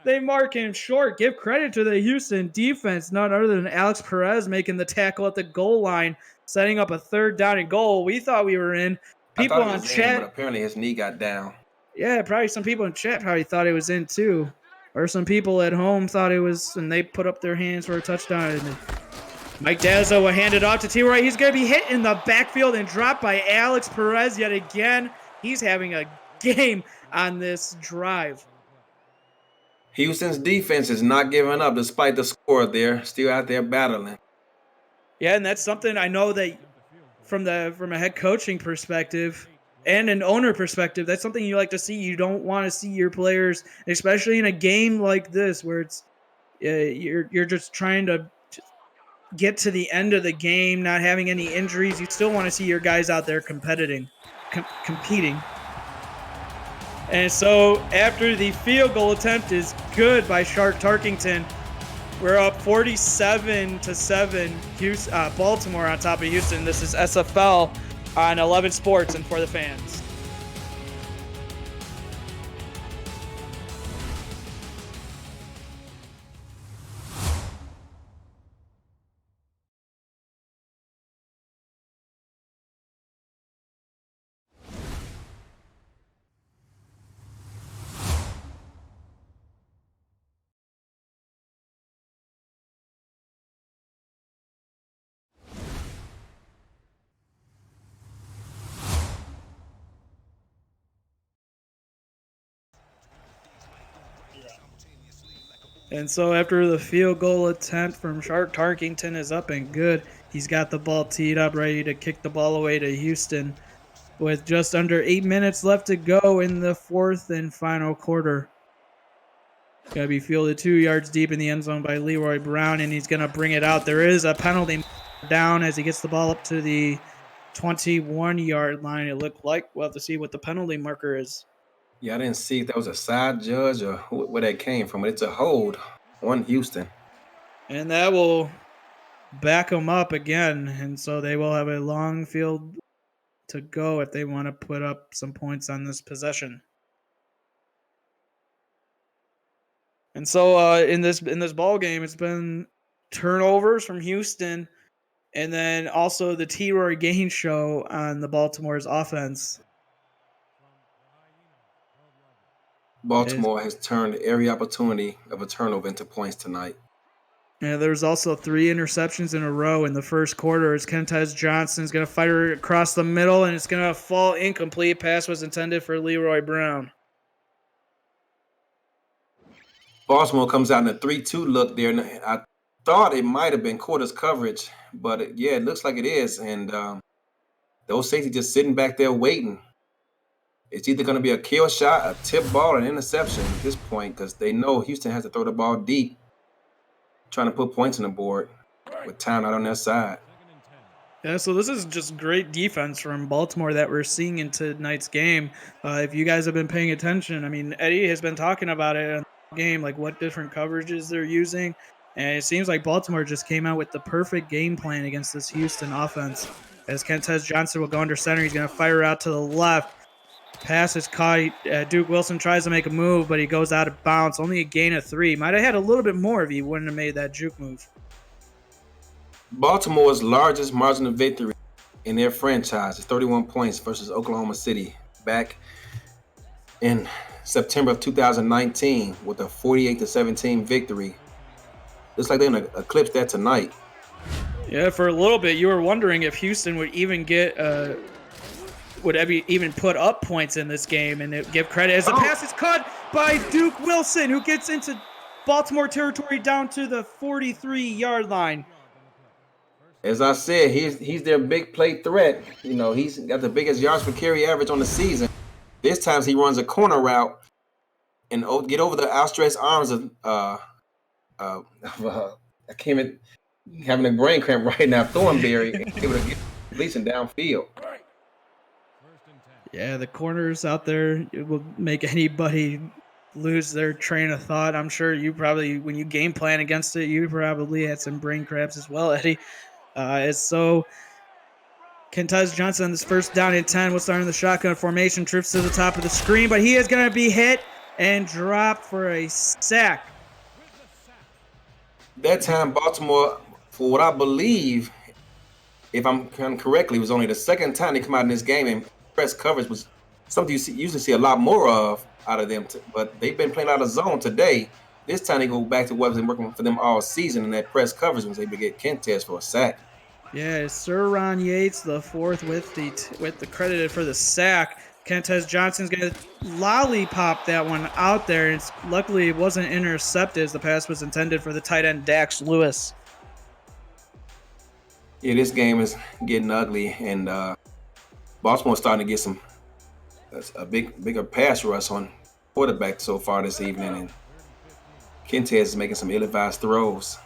They mark him short. Give credit to the Houston defense, none other than Alex Perez making the tackle at the goal line, setting up a 3rd down and goal. We thought we were in. People on chat, but apparently his knee got down. Yeah, probably some people in chat probably thought it was in too. Or some people at home thought it was, and they put up their hands for a touchdown. And Mike Dazzo will hand it off to T-Roy. He's going to be hit in the backfield and dropped by Alex Perez yet again. He's having a game on this drive. Houston's defense is not giving up despite the score. They're still out there battling. Yeah, and that's something I know that from a head coaching perspective and an owner perspective, that's something you like to see. You don't want to see your players, especially in a game like this where it's you're just trying to get to the end of the game, not having any injuries. You still want to see your guys out there competing. And so after the field goal attempt is good by Shark Tarkington, we're up 47-7. Baltimore on top of Houston. This is SFL on 11 Sports and for the fans. And so after the field goal attempt from Shark Tarkington is up and good, he's got the ball teed up, ready to kick the ball away to Houston with just under 8 minutes left to go in the 4th and final quarter. Got to be fielded 2 yards deep in the end zone by Leroy Brown, and he's going to bring it out. There is a penalty down as he gets the ball up to the 21-yard line, it looked like. We'll have to see what the penalty marker is. Yeah, I didn't see if that was a side judge or where that came from. It's a hold on Houston. And that will back them up again. And so they will have a long field to go if they want to put up some points on this possession. And so in this ball game, it's been turnovers from Houston and then also the T-Roy Gaines show on the Baltimore's offense. Baltimore has turned every opportunity of a turnover into points tonight. Yeah, there's also 3 interceptions in a row in the first quarter as Kentez Johnson is going to fire it across the middle, and it's going to fall incomplete. Pass was intended for Leroy Brown. Baltimore comes out in a 3-2 look there. And I thought it might have been quarters coverage, but it looks like it is. And those safeties just sitting back there waiting. It's either going to be a kill shot, a tip ball, an interception at this point because they know Houston has to throw the ball deep, trying to put points on the board with time out on their side. Yeah, so this is just great defense from Baltimore that we're seeing in tonight's game. If you guys have been paying attention, I mean, Eddie has been talking about it in the game, like what different coverages they're using. And it seems like Baltimore just came out with the perfect game plan against this Houston offense. As Kentez Johnson will go under center, he's going to fire out to the left. Pass is caught. Duke Wilson tries to make a move, but he goes out of bounds. Only a gain of 3. Might have had a little bit more if he wouldn't have made that juke move. Baltimore's largest margin of victory in their franchise is 31 points versus Oklahoma City back in September of 2019 with a 48-17 victory. Looks like they're going to eclipse that tonight. Yeah, for a little bit, you were wondering if Houston would even get even put up points in this game, and give credit as the pass is caught by Duke Wilson, who gets into Baltimore territory down to the 43-yard line. As I said, he's their big play threat. You know, he's got the biggest yards per carry average on the season. This time he runs a corner route and get over the outstretched arms of I can't even having a brain cramp right now. Thornberry able to get Gleason downfield. Yeah, the corners out there, it will make anybody lose their train of thought. I'm sure you probably, when you game plan against it, you probably had some brain cramps as well, Eddie. So Kentez Johnson on this first down and 10 will start in the shotgun formation, trips to the top of the screen, but he is going to be hit and dropped for a sack. That time, Baltimore, for what I believe, if I'm counting correctly, was only the second time they come out in this game, and press coverage was something you usually see a lot more of out of them. But they've been playing out of zone today. This time they go back to what's been working for them all season, and that press coverage was able to get Kentez for a sack. Yeah, Sir Ron Yates, the fourth with the credited for the sack. Kentez Johnson's going to lollipop that one out there. And luckily, it wasn't intercepted as the pass was intended for the tight end, Dax Lewis. Yeah, this game is getting ugly, and Baltimore's starting to get a bigger pass rush on quarterback so far this evening, and Kentez is making some ill-advised throws.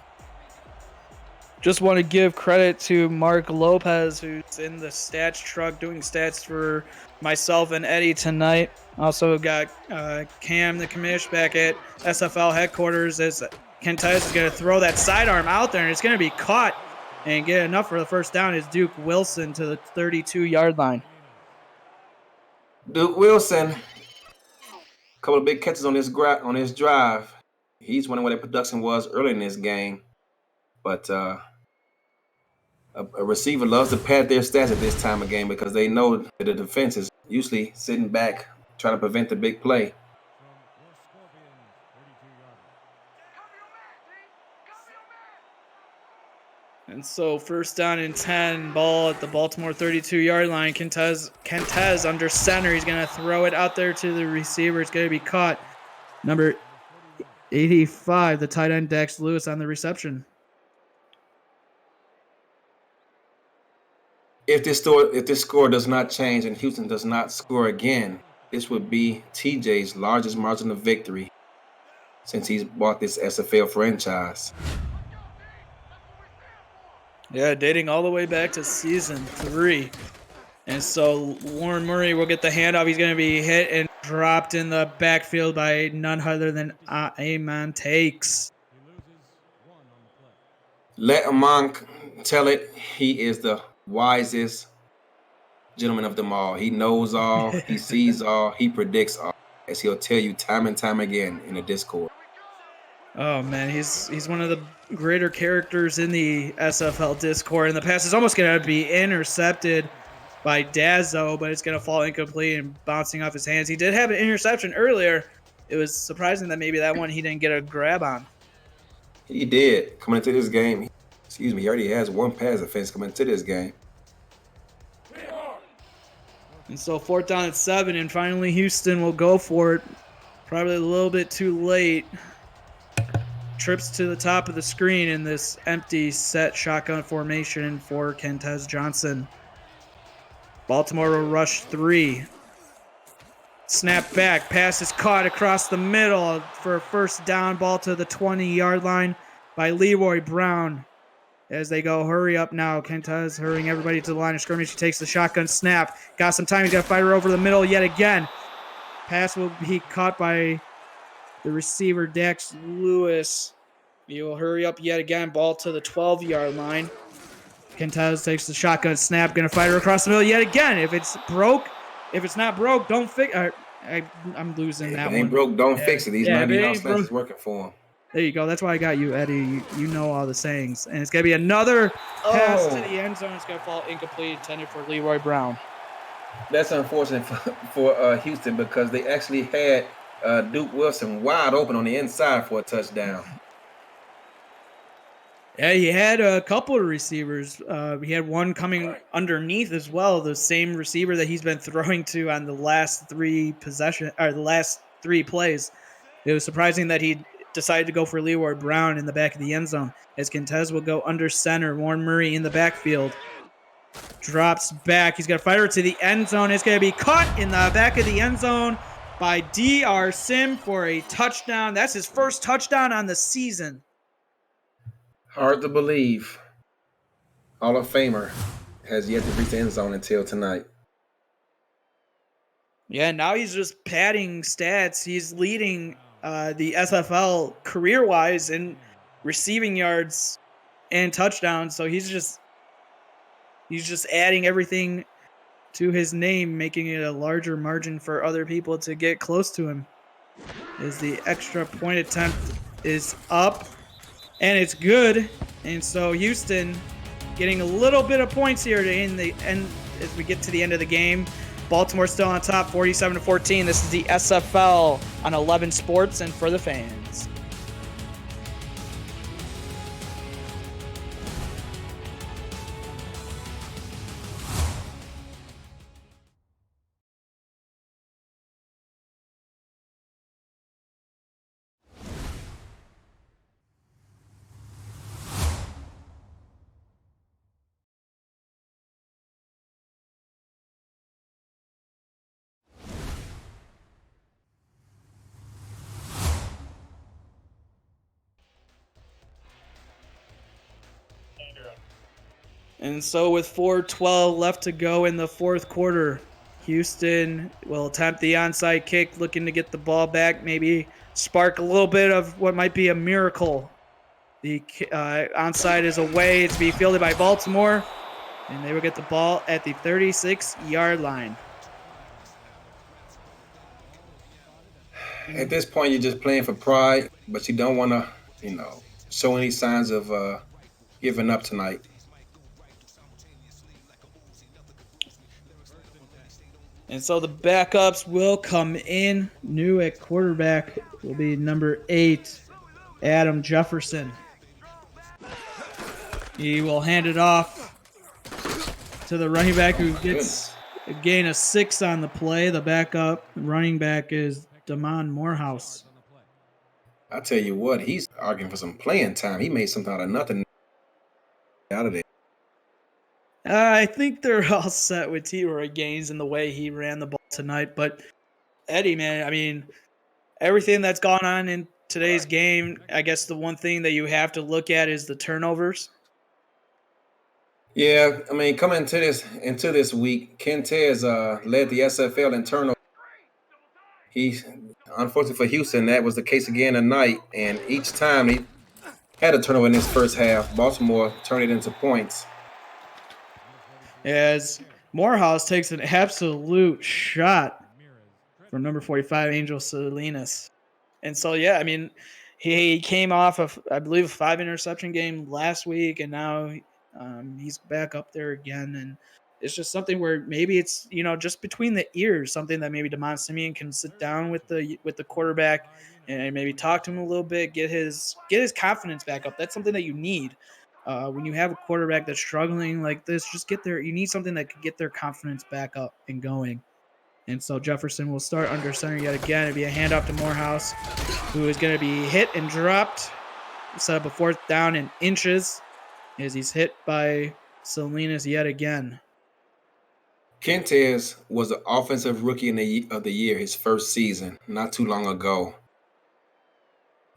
Just want to give credit to Mark Lopez, who's in the stats truck doing stats for myself and Eddie tonight. Also got Cam, the commish, back at SFL headquarters as Kentez is going to throw that sidearm out there, and it's going to be caught and get enough for the first down is Duke Wilson to the 32-yard line. Duke Wilson, a couple of big catches on this drive. He's wondering what that production was early in this game. But a receiver loves to pad their stats at this time of game because they know that the defense is usually sitting back trying to prevent the big play. And so first down and 10, ball at the Baltimore 32-yard line. Kentez under center. He's going to throw it out there to the receiver. It's going to be caught. Number 85, the tight end Dax Lewis on the reception. If this score does not change and Houston does not score again, this would be TJ's largest margin of victory since he's bought this SFL franchise. Yeah, dating all the way back to season 3. And so Warren Murray will get the handoff. He's going to be hit and dropped in the backfield by none other than Amon Takes. Let Amon tell it. He is the wisest gentleman of them all. He knows all. He sees all. He predicts all, as he'll tell you time and time again in the Discord. Oh, man, he's one of the greater characters in the SFL Discord, and the pass is almost going to be intercepted by Dazzo, but it's going to fall incomplete and bouncing off his hands. He did have an interception earlier. It was surprising that maybe that one he didn't get a grab on. He did. Coming into this game, he already has one pass offense coming into this game. And so 4th down and 7, and finally Houston will go for it. Probably a little bit too late. Trips to the top of the screen in this empty set shotgun formation for Kentez Johnson. Baltimore will rush 3. Snap back. Pass is caught across the middle for a first down. Ball to the 20-yard line by Leroy Brown. As they go, hurry up now. Kentez hurrying everybody to the line of scrimmage. He takes the shotgun snap. Got some time. He's got to fire over the middle yet again. Pass will be caught by the receiver, Dax Lewis. He will hurry up yet again. Ball to the 12-yard line. Kentez takes the shotgun snap. Going to fire across the middle yet again. If it's not broke, don't fix. I'm losing that If it one. ain't broke, don't fix it. These 90-yard slants is working for him. There you go. That's why I got you, Eddie. You know all the sayings. And it's going to be another pass to the end zone. It's going to fall incomplete, intended for Leroy Brown. That's unfortunate for Houston because they actually had Duke Wilson wide open on the inside for a touchdown. Yeah, he had a couple of receivers. He had one coming underneath as well, the same receiver that he's been throwing to on the last 3 plays. It was surprising that he decided to go for Leroy Brown in the back of the end zone. As Kentez will go under center. Warren Murray in the backfield. Drops back. He's going to fire it to the end zone. It's going to be caught in the back of the end zone by D.R. Sim for a touchdown. That's his first touchdown on the season. Hard to believe. Hall of Famer has yet to reach the end zone until tonight. Yeah, now he's just padding stats. He's leading the SFL career-wise in receiving yards and touchdowns. So he's just adding everything to his name, making it a larger margin for other people to get close to him. As the extra point attempt is up, and it's good. And so Houston getting a little bit of points here to end the end as we get to the end of the game. Baltimore still on top, 47-14. This is the SFL on 11 Sports and for the fans. And so with 4:12 left to go in the fourth quarter, Houston will attempt the onside kick, looking to get the ball back, maybe spark a little bit of what might be a miracle. The onside is away. It's being fielded by Baltimore, and they will get the ball at the 36-yard line. At this point, you're just playing for pride, but you don't want to, show any signs of giving up tonight. And so the backups will come in. New at quarterback will be number 8, Adam Jefferson. He will hand it off to the running back who gets a gain of 6 on the play. The backup running back is Damon Morehouse. I tell you what, he's arguing for some playing time. He made something out of nothing out of there. I think they're all set with T-Roy Gaines and the way he ran the ball tonight. But Eddie, man, I mean, everything that's gone on in today's game, I guess the one thing that you have to look at is the turnovers. Yeah, I mean, coming into this week, Kentez led the SFL in turnovers. Unfortunately for Houston, that was the case again tonight. And each time he had a turnover in his first half, Baltimore turned it into points. As Morehouse takes an absolute shot from number 45, Angel Salinas. And so, yeah, I mean, he came off of, I believe, a 5-interception game last week, and now he's back up there again. And it's just something where maybe it's, just between the ears, something that maybe DeMond Simeon can sit down with the quarterback and maybe talk to him a little bit, get his confidence back up. That's something that you need. When you have a quarterback that's struggling like this, you need something that could get their confidence back up and going. And so Jefferson will start under center yet again. It'll be a handoff to Morehouse, who is going to be hit and dropped. Set up a 4th down in inches as he's hit by Salinas yet again. Kentez was the offensive rookie of the year his first season, not too long ago.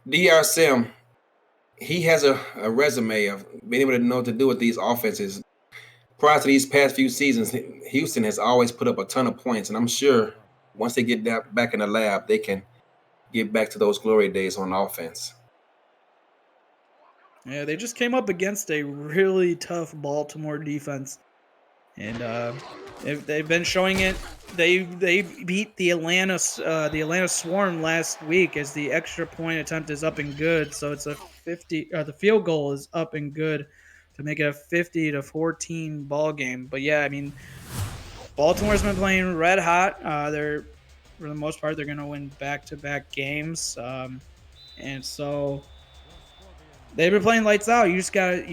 DR Sim, he has a resume of being able to know what to do with these offenses. Prior to these past few seasons, Houston has always put up a ton of points, and I'm sure once they get that back in the lab, they can get back to those glory days on offense. Yeah, they just came up against a really tough Baltimore defense, and they've been showing it. They beat the Atlanta Swarm last week as the extra point attempt is up and good. So it's a 50. The field goal is up and good to make it a 50-14 ball game. But yeah, I mean, Baltimore's been playing red hot. They're for the most part they're going to win back-to-back games, and so they've been playing lights out.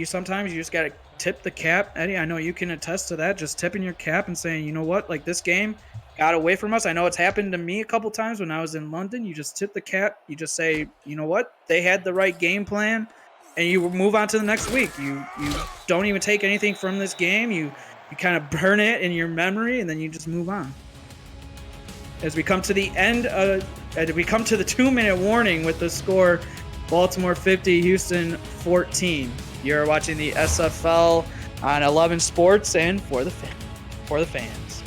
Sometimes you just gotta tip the cap. Eddie, I know you can attest to that. Just tipping your cap and saying, you know what, like this game got away from us. I know it's happened to me a couple times when I was in London. You just tip the cap. You just say, you know what, they had the right game plan, and you move on to the next week. You don't even take anything from this game. You kind of burn it in your memory, and then you just move on. As we come to the end, we come to the 2-minute warning with the score. Baltimore 50, Houston 14. You're watching the SFL on 11 Sports and for the fans.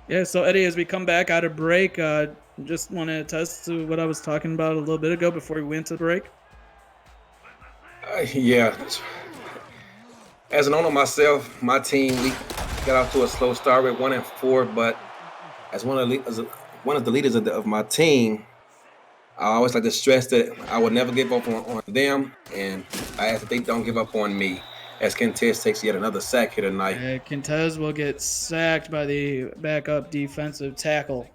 Yeah, so Eddie, as we come back out of break, just want to attest to what I was talking about a little bit ago before we went to break. Yeah. As an owner myself, my team, we got off to a slow start with 1-4, but as one of the leaders of my team, I always like to stress that I will never give up on them, and I ask that they don't give up on me. As Kentez takes yet another sack here tonight. Kentez will get sacked by the backup defensive tackle.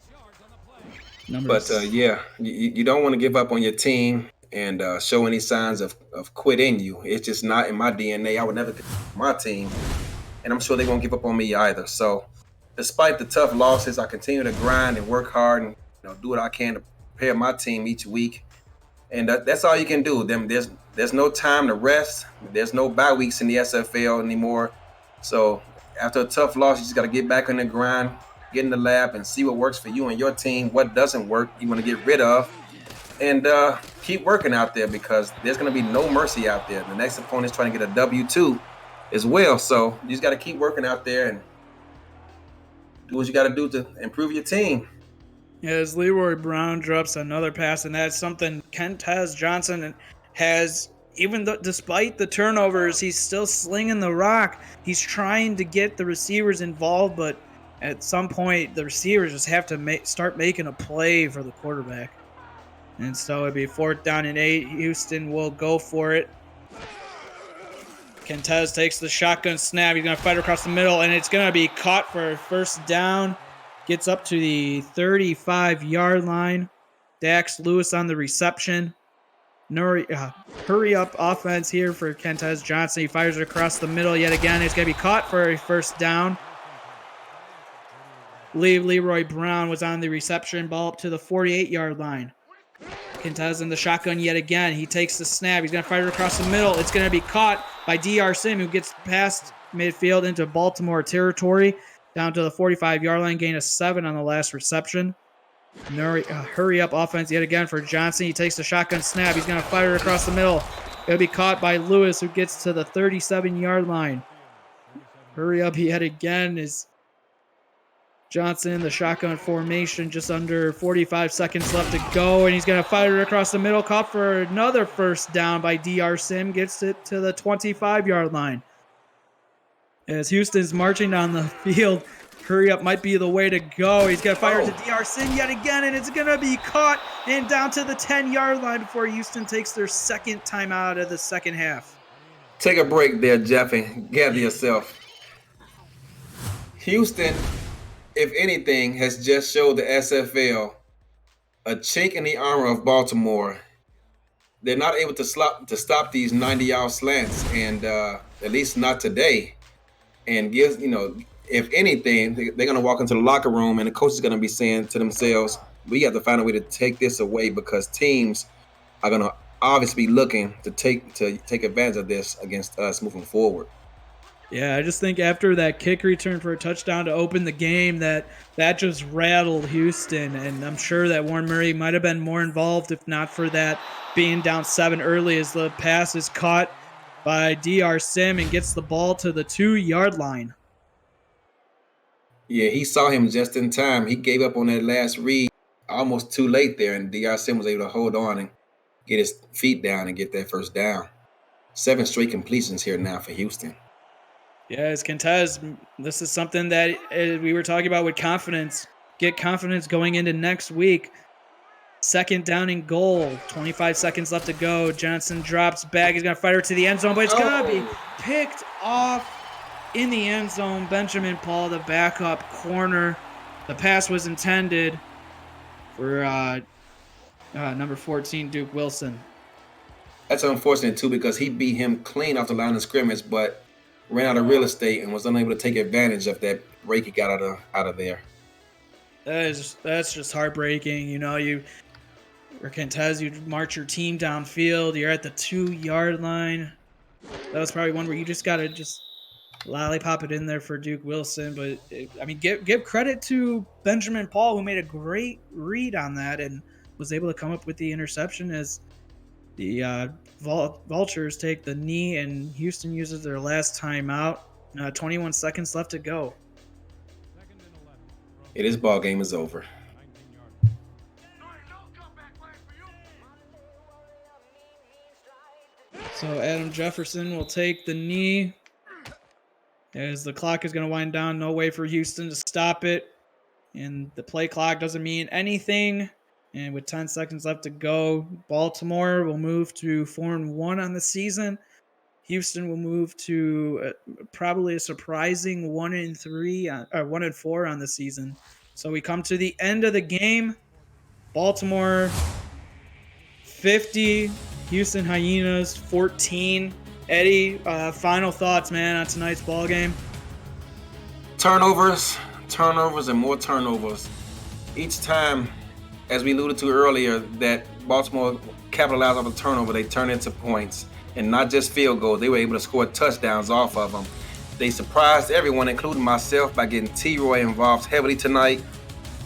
Yeah, you don't want to give up on your team and show any signs of quit in you. It's just not in my DNA. I would never give up on my team, and I'm sure they won't give up on me either. So, despite the tough losses, I continue to grind and work hard and do what I can to prepare my team each week. And that's all you can do. There's no time to rest. There's no bye weeks in the SFL anymore. So after a tough loss, you just got to get back on the grind, get in the lab, and see what works for you and your team. What doesn't work, you want to get rid of, and keep working out there because there's going to be no mercy out there. The next opponent's trying to get a W-2 as well. So you just got to keep working out there and do what you got to do to improve your team. As Leroy Brown drops another pass, and that's something Kentez Johnson has, despite the turnovers, he's still slinging the rock. He's trying to get the receivers involved, but at some point, the receivers just have to start making a play for the quarterback. And so it'd be 4th down and 8. Houston will go for it. Kentez takes the shotgun snap. He's going to fight across the middle, and it's going to be caught for a 1st down. Gets up to the 35-yard line. Dax Lewis on the reception. Hurry up offense here for Kentez Johnson. He fires it across the middle yet again. It's going to be caught for a 1st down. Leroy Brown was on the reception. Ball up to the 48-yard line. Kentez in the shotgun yet again. He takes the snap. He's going to fire it across the middle. It's going to be caught by DR Sim, who gets past midfield into Baltimore territory. Down to the 45-yard line, gain of 7 on the last reception. Hurry up offense yet again for Johnson. He takes the shotgun snap. He's going to fire it across the middle. It'll be caught by Lewis, who gets to the 37-yard line. Hurry up yet again is Johnson in the shotgun formation. Just under 45 seconds left to go, and he's going to fire it across the middle. Caught for another 1st down by DR Sim. Gets it to the 25-yard line. As Houston's marching down the field, hurry up might be the way to go. He's going to fire to DR Sim yet again, and it's going to be caught and down to the 10-yard line before Houston takes their 2nd timeout of the 2nd half. Take a break there, Jeff, and gather yourself. Houston, if anything, has just showed the SFL a chink in the armor of Baltimore. They're not able to stop these 90-yard slants, and at least not today. And if anything, they're going to walk into the locker room, and the coach is going to be saying to themselves, "We have to find a way to take this away because teams are going to obviously be looking to take advantage of this against us moving forward." Yeah, I just think after that kick return for a touchdown to open the game, that just rattled Houston, and I'm sure that Warren Murray might have been more involved if not for that being down 7 early, as the pass is caught by DR Sim and gets the ball to the 2-yard line. Yeah, he saw him just in time. He gave up on that last read almost too late there, and DR Sim was able to hold on and get his feet down and get that first down. 7 straight completions here now for Houston. Yeah, as Kentez, this is something that we were talking about with confidence. Get confidence going into next week. 2nd down and goal. 25 seconds left to go. Johnson drops back. He's going to fire it to the end zone, but it's going to be picked off in the end zone. Benjamin Paul, the backup corner. The pass was intended for number 14, Duke Wilson. That's unfortunate, too, because he beat him clean off the line of scrimmage, but ran out of real estate and was unable to take advantage of that break he got out of there. That's just heartbreaking. You Kentez, you march your team downfield. You're at the 2-yard line. That was probably one where you just got to just lollipop it in there for Duke Wilson. But, give credit to Benjamin Paul, who made a great read on that and was able to come up with the interception as the Vultures take the knee and Houston uses their last timeout. 21 seconds left to go. This ball game is over. So Adam Jefferson will take the knee as the clock is going to wind down. No way for Houston to stop it. And the play clock doesn't mean anything. And with 10 seconds left to go, Baltimore will move to 4-1 on the season. Houston will move to probably a surprising 1-4 on the season. So we come to the end of the game. Baltimore 50, Houston Hyenas 14. Eddie, final thoughts, man, on tonight's ball game. Turnovers, and more turnovers. Each time, as we alluded to earlier, that Baltimore capitalized on the turnover, they turn into points. And not just field goals, they were able to score touchdowns off of them. They surprised everyone, including myself, by getting T-Roy involved heavily tonight.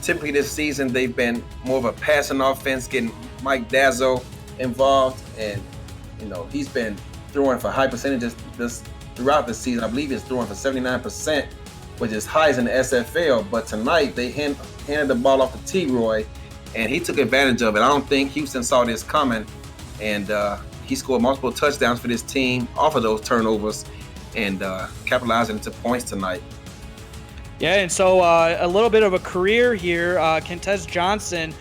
Typically this season, they've been more of a passing offense, getting Mike Dazzo involved. And, he's been throwing for high percentages throughout the season. I believe he's throwing for 79%, which is highest in the SFL. But tonight, they handed the ball off to T-Roy, and he took advantage of it. I don't think Houston saw this coming, and he scored multiple touchdowns for this team off of those turnovers and capitalizing into points tonight. Yeah, and so a little bit of a career here. Kentez Johnson,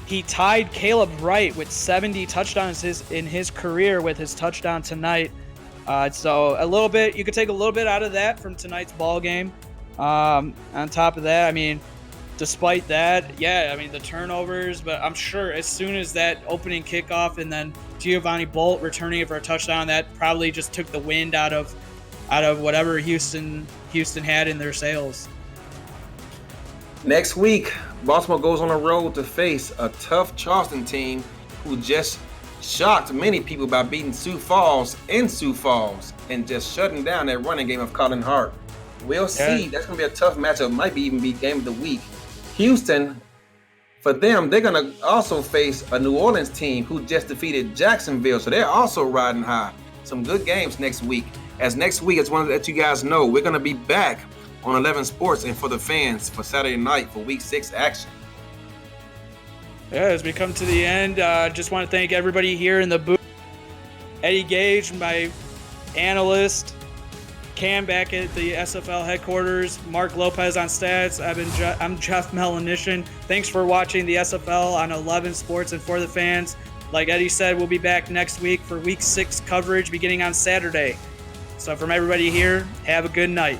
he tied Caleb Wright with 70 touchdowns in his career with his touchdown tonight. So a little bit, you could take a little bit out of that from tonight's ball game. On top of that, despite that, the turnovers, but I'm sure as soon as that opening kickoff and then Giovanni Bolt returning it for a touchdown, that probably just took the wind out of whatever Houston had in their sails. Next week, Baltimore goes on the road to face a tough Charleston team who just shocked many people by beating Sioux Falls and just shutting down that running game of Colin Hart. We'll see. That's going to be a tough matchup. Might even be game of the week. Houston, for them, they're going to also face a New Orleans team who just defeated Jacksonville. So they're also riding high. Some good games next week. As next week, I just wanted to let you guys know, we're going to be back on 11 Sports and for the fans for Saturday night for Week 6 action. Yeah, as we come to the end, just want to thank everybody here in the booth. Eddie Gage, my analyst. Cam back at the SFL headquarters. Mark Lopez on stats. I'm Jeff Melanishin. Thanks for watching the SFL on 11 Sports and for the fans. Like Eddie said, we'll be back next week for Week 6 coverage beginning on Saturday. So from everybody here, have a good night.